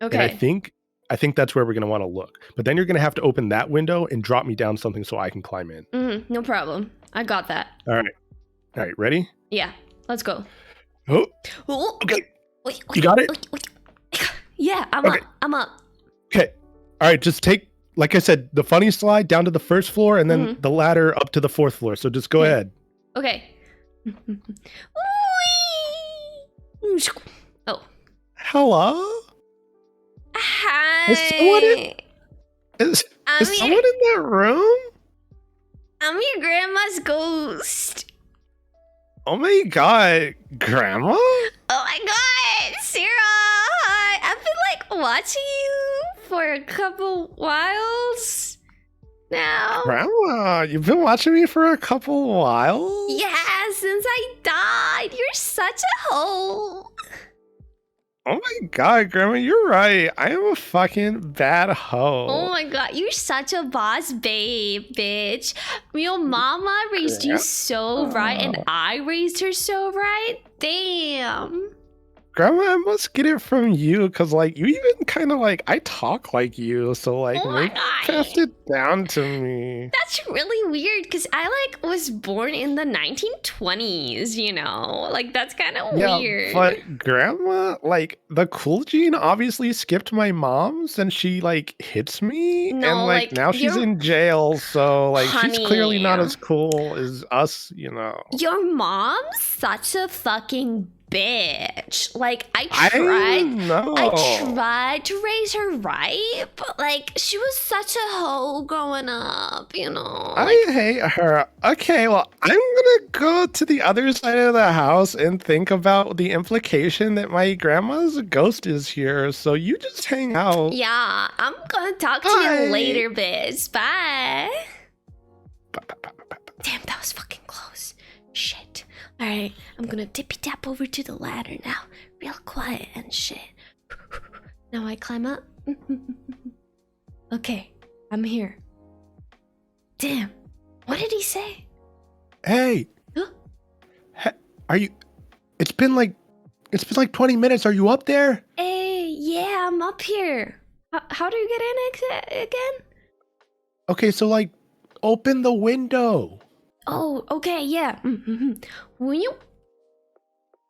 Okay. And I think that's where we're going to want to look. But then you're going to have to open that window and drop me down something so I can climb in. No problem. I got that. All right. Ready? Yeah. Let's go. Oh, Oh, okay. You got it? Yeah, I'm Okay. up. I'm up. Okay. All right. Just take, like I said, the funny slide down to the first floor and then the ladder up to the fourth floor. So just go Yeah. ahead. Okay. Oh. Hello? Hi. someone in- Is I'm someone in that room? I'm your grandma's ghost. Oh my God. Grandma? Oh my God, Sarah! Hi. I've been like watching you for a couple whiles now. Grandma, you've been watching me for a couple whiles? Yeah, since I died. You're such a hoe. Oh my god, Grandma, you're right. I am a fucking bad hoe. Oh my god, you're such a boss babe, bitch. Your mama raised you so right, and I raised her so right. Damn. Grandma, I must get it from you, because, like, you even kind of, like, I talk like you, so, like, Oh my maybe God. pass it down to me. That's really weird because I like was born in the 1920s, you know? Like that's kind of weird. But Grandma, like, the cool gene obviously skipped my mom's, and she, like, hits me, No, and, like, now she's you're- in jail, so, like, she's clearly not Honey. as cool as us, you know. Your mom's such a fucking bitch. Like I I tried tried to raise her right, but like she was such a hoe growing up, you know. I hate her. Okay, well, I'm gonna go to the other side of the house and think about the implication that my grandma's ghost is here, so you just hang out. Yeah, I'm gonna talk to Bye. you later, bitch. Bye. Damn, that was fucking close. Shit. Alright, I'm gonna tippy tap over to the ladder now. Real quiet and shit. Now I climb up. Okay, I'm here. Damn, what did he say? Hey, Huh? are you? It's been like 20 minutes. Are you up there? Hey, yeah, I'm up here. How do you get in again? Okay, so like, open the window. Oh, okay, yeah. Will you?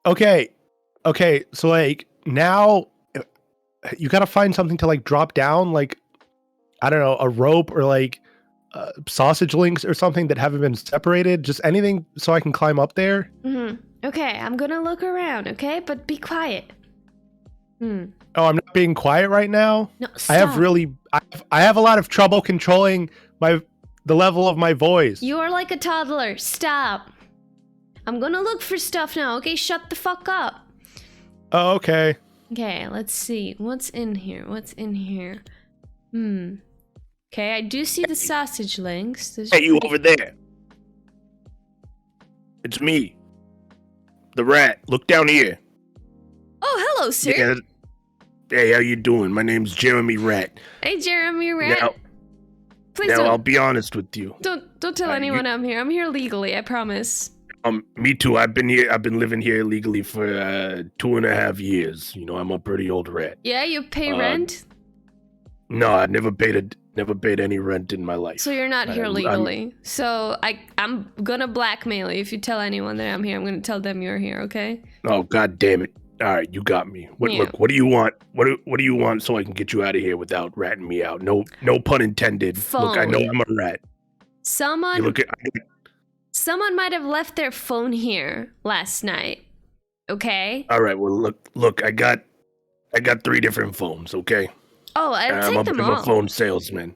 Okay, so like now, you gotta find something to like drop down, like, I don't know, a rope or like sausage links or something that haven't been separated. Just anything so I can climb up there. Okay, I'm gonna look around, okay? But be quiet. Oh, I'm not being quiet right now. No, I have stop. I have a lot of trouble controlling the level of my voice. You are like a toddler. Stop. I'm gonna look for stuff now, okay? Shut the fuck up. Oh, okay. Okay, let's see. What's in here? Okay, I do see the sausage links. Hey, you over there. It's me. The rat. Look down here. Oh, hello, sir. Yeah. Hey, how you doing? My name's Jeremy Rat. Hey, Jeremy Rat. Now, Please I'll don't be honest with you. don't tell you- anyone I'm here. I'm here legally, I promise. Me too. I've been living here illegally for 2.5 years. You know, I'm a pretty old rat. Yeah, you pay rent? No, I never paid any rent in my life. So you're not here I'm- legally. So I'm gonna blackmail you if you tell anyone that I'm here. I'm gonna tell them you're here, okay? Oh, god damn it. All right, you got me. Yeah. Look, what do you want? What do you want so I can get you out of here without ratting me out? No pun intended. Look, I know Phone. I'm a rat. Someone You Someone might have left their phone here last night. Okay? All right, well, look, I got 3 different phones, okay? Oh, I'll take them I'm all. a phone salesman.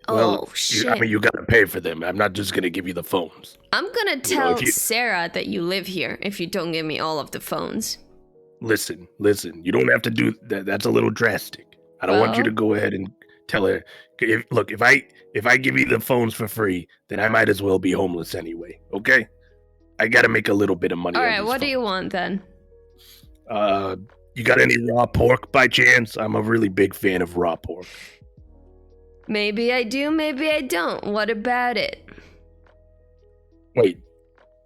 Oh, Well, shit. you gotta pay for them. I'm not just gonna give you the phones. I'm gonna know, tell if you- Sarah that you live here if you don't give me all of the phones. Listen, you don't have to do that. That's a little drastic. I don't want you Well? to go ahead and tell her. If I give you the phones for free, then I might as well be homeless anyway, okay? I gotta make a little bit of money. Alright, what do you want then? You got any raw pork by chance? I'm a really big fan of raw pork. Maybe I do, maybe I don't. What about it? Wait,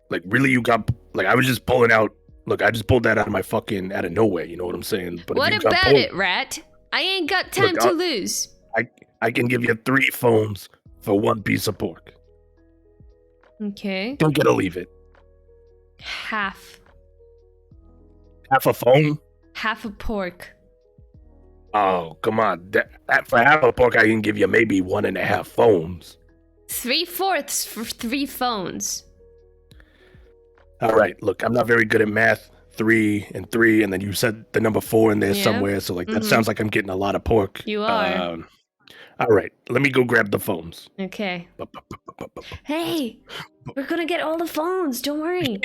like really? You got like I was just pulling out. Look, I just pulled that out of nowhere. You know what I'm saying? But if What you got about pork, it, Rat? I ain't got time Look, to I'll- lose. I can give you 3 phones for 1 piece of pork. Okay. Don't get to leave it. Half. Half a phone? Half a pork. Oh, come on. That for half a pork, I can give you maybe 1.5 phones. 3/4 for 3 phones. All right. Look, I'm not very good at math. 3 and 3, and then you said the number 4 in there Yeah. somewhere. So like that Mhm. sounds like I'm getting a lot of pork. You are. All right. Let me go grab the phones. Okay. Hey, we're gonna get all the phones. Don't worry.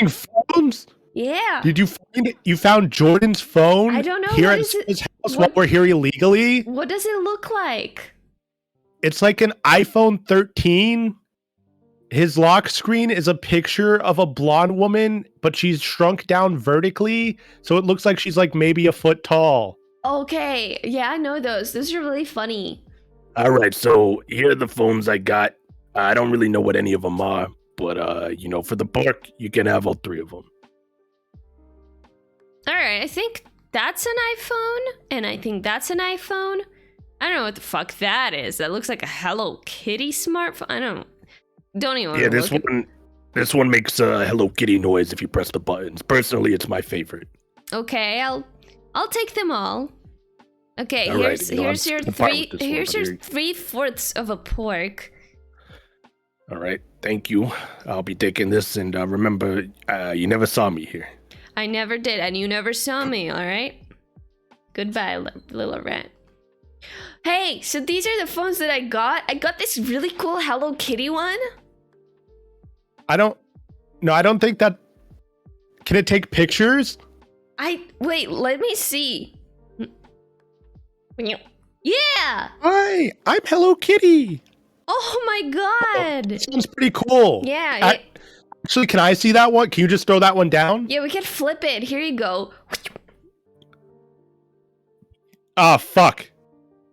Phones? Yeah. Did you find it? You found Jordan's phone? I don't know, Here what at is it- his house what- while we're here illegally? What does it look like? It's like an iPhone 13. his lock screen is a picture of a blonde woman, but she's shrunk down vertically, so it looks like she's like maybe a foot tall. Okay, yeah, I know those. Those are really funny. All right, so here are the phones I got. I don't really know what any of them are, but for the park, you can have all 3 of them. All right, I think that's an iPhone, and I think that's an iPhone. I don't know what the fuck that is. That looks like a Hello Kitty smartphone. I don't even. Yeah, this one makes a Hello Kitty noise if you press the buttons. Personally, it's my favorite. Okay, I'll take them all. Okay, All right, here's your I'm fine with this one, here's but your 3/4 of a pork. All right, thank you. I'll be taking this, and remember, you never saw me here. I never did, and you never saw me. All right. Goodbye, little rat. Hey, so these are the phones that I got. I got this really cool Hello Kitty one. I don't think that. Can it take pictures? Wait, let me see. Yeah. Hi, I'm Hello Kitty. Oh my god. Sounds pretty cool. Yeah. Actually, can I see that one? Can you just throw that one down? Yeah, we can flip it. Here you go. Ah, fuck.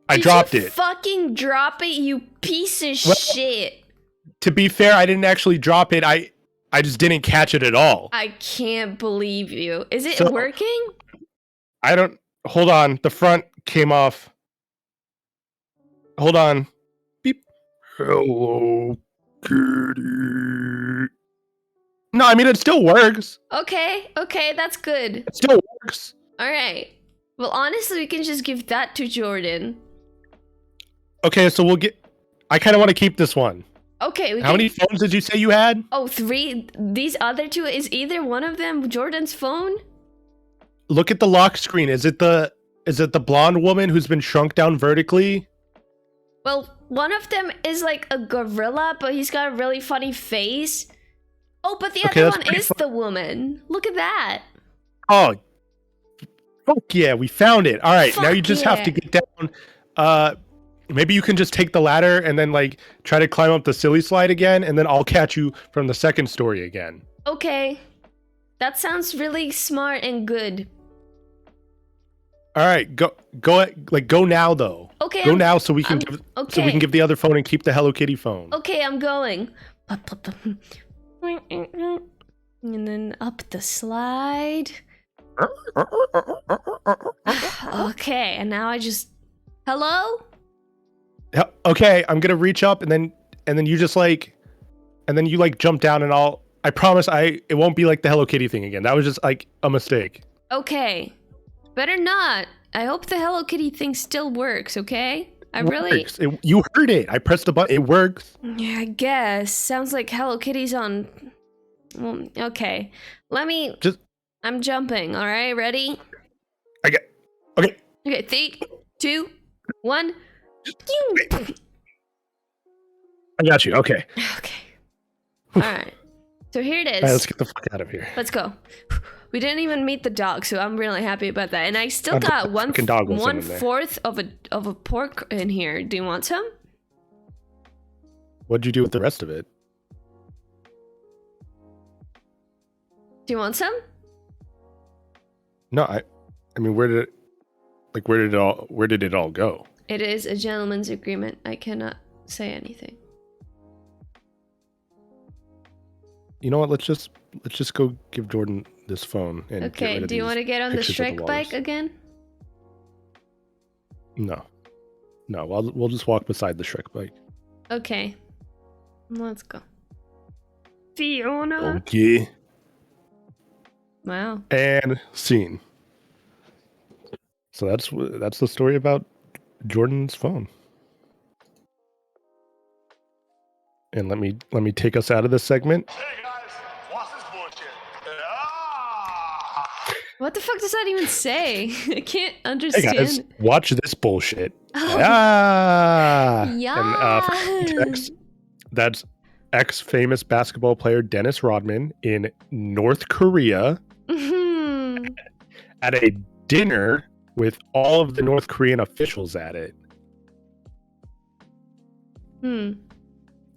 I dropped it. Fucking drop it, you piece of Well- shit. To be fair, I didn't actually drop it. I just didn't catch it at all. I can't believe you. Is it So- working? I don't. Hold on. The front came off. Hold on. Beep. Hello Kitty. No, I mean, it still works. Okay, that's good. It still works. All right. Well, honestly, we can just give that to Jordan. Okay, so we'll get. I kind of want to keep this one. Okay. How many phones did you say you had? Oh, 3. These other 2, is either one of them Jordan's phone? Look at the lock screen. Is it the blonde woman who's been shrunk down vertically? Well, one of them is like a gorilla, but he's got a really funny face. Oh, but the Okay, other that's one pretty is the woman. Look at that. Oh, fuck yeah, we found it. All right, now Fuck you just have to yeah. get down. Maybe you can just take the ladder and then like try to climb up the silly slide again, and then I'll catch you from the second story again. Okay. That sounds really smart and good. All right, go now though. Okay. Go now so we can okay. give the other phone and keep the Hello Kitty phone. Okay, I'm going. And then up the slide. Okay, and now I just. Hello? Okay, I'm gonna reach up and then you just like, and then you like jump down and I promise it won't be like the Hello Kitty thing again. That was just like a mistake. Okay. Better not. I hope the Hello Kitty thing still works, okay? You heard it. I pressed the button. It works. Yeah, I guess. Sounds like Hello Kitty's on. Well, okay. I'm jumping, alright? Ready? Okay. Okay, 3, 2, 1. I got you. Okay. Okay. Alright. So here it is. All right, let's get the fuck out of here. Let's go. We didn't even meet the dog, so I'm really happy about that. And I still I'll got put the one fucking dog was in there. 1/4 of a pork in here. Do you want some? What'd you do with the rest of it? Do you want some? No, I mean, where did it all go? It is a gentleman's agreement. I cannot say anything. You know what? Let's just go give Jordan this phone and get Okay, rid of do you these want to get on the pictures of Shrek walrus. bike again? No, we'll just walk beside the Shrek bike. Okay. Let's go. Fiona. Okay. Wow. And scene. So that's the story about Jordan's phone. And let me take us out of this segment. Hey guys, what's this bullshit? Ah! What the fuck does that even say? I can't Hey understand. guys, watch this bullshit. Oh. Ah. Yeah. And for context, that's ex-famous basketball player Dennis Rodman in North Korea Mhm. at a dinner with all of the North Korean officials at it. Hmm.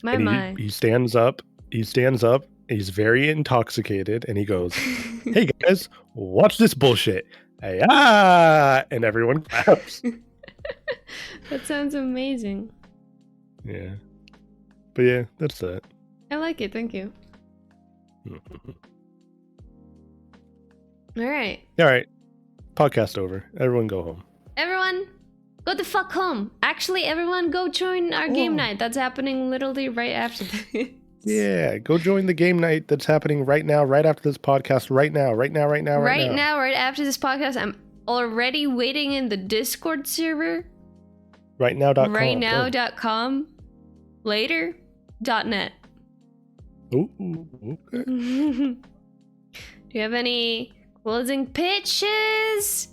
My and my. he stands up. He stands up. He's very intoxicated, and he goes, "Hey guys, watch this bullshit!" Hey, and everyone claps. That sounds amazing. Yeah, but yeah, that's that. I like it. Thank you. All right. All right, podcast over. Everyone go home. Everyone, go the fuck home. Actually, everyone, go join our game Oh. night. That's happening literally right after this. Yeah, go join the game night that's happening right now, right after this podcast, right now, right After this podcast, I'm already waiting in the Discord server. Rightnow.com. Rightnow.com. Later.net. Ooh, okay. Do you have any closing pitches?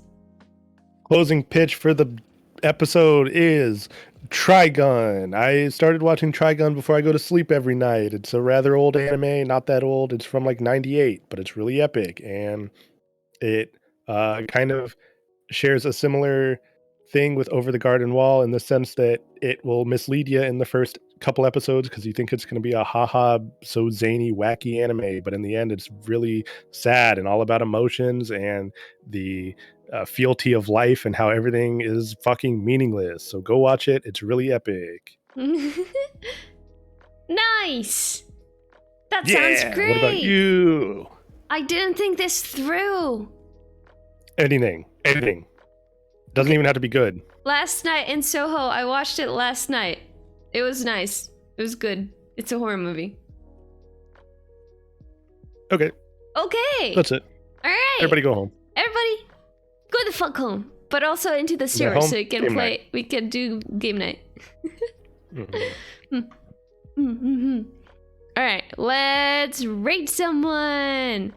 Closing pitch for the episode is Trigun. I started watching Trigun before I go to sleep every night. It's a rather old anime, not that old. It's from like 98, but it's really epic. And it kind of shares a similar thing with Over the Garden Wall in the sense that it will mislead you in the first couple episodes because you think it's going to be a haha, so zany, wacky anime. But in the end, it's really sad and all about emotions and the fealty of life and how everything is fucking meaningless. So go watch it. It's really epic. Nice. That Yeah. sounds great. What about you? I didn't think this through. Anything. Doesn't even have to be good. Last night in Soho, I watched it last night. It was nice. It was good. It's a horror movie. Okay, Okay. that's it. All right. Everybody go home. Everybody, go the fuck home. But also into the server home, so we can game play. night. We can do game night. Mhm. All right, let's raid someone.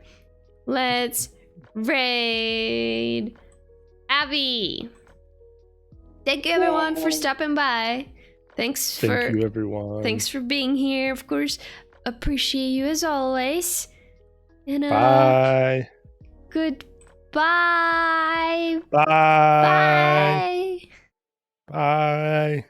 Let's raid Abby. Thank you everyone for stopping by. Thanks Thank you, everyone. Thanks for being here. Of course, appreciate you as always. And Bye. goodbye. Bye. Bye. Bye.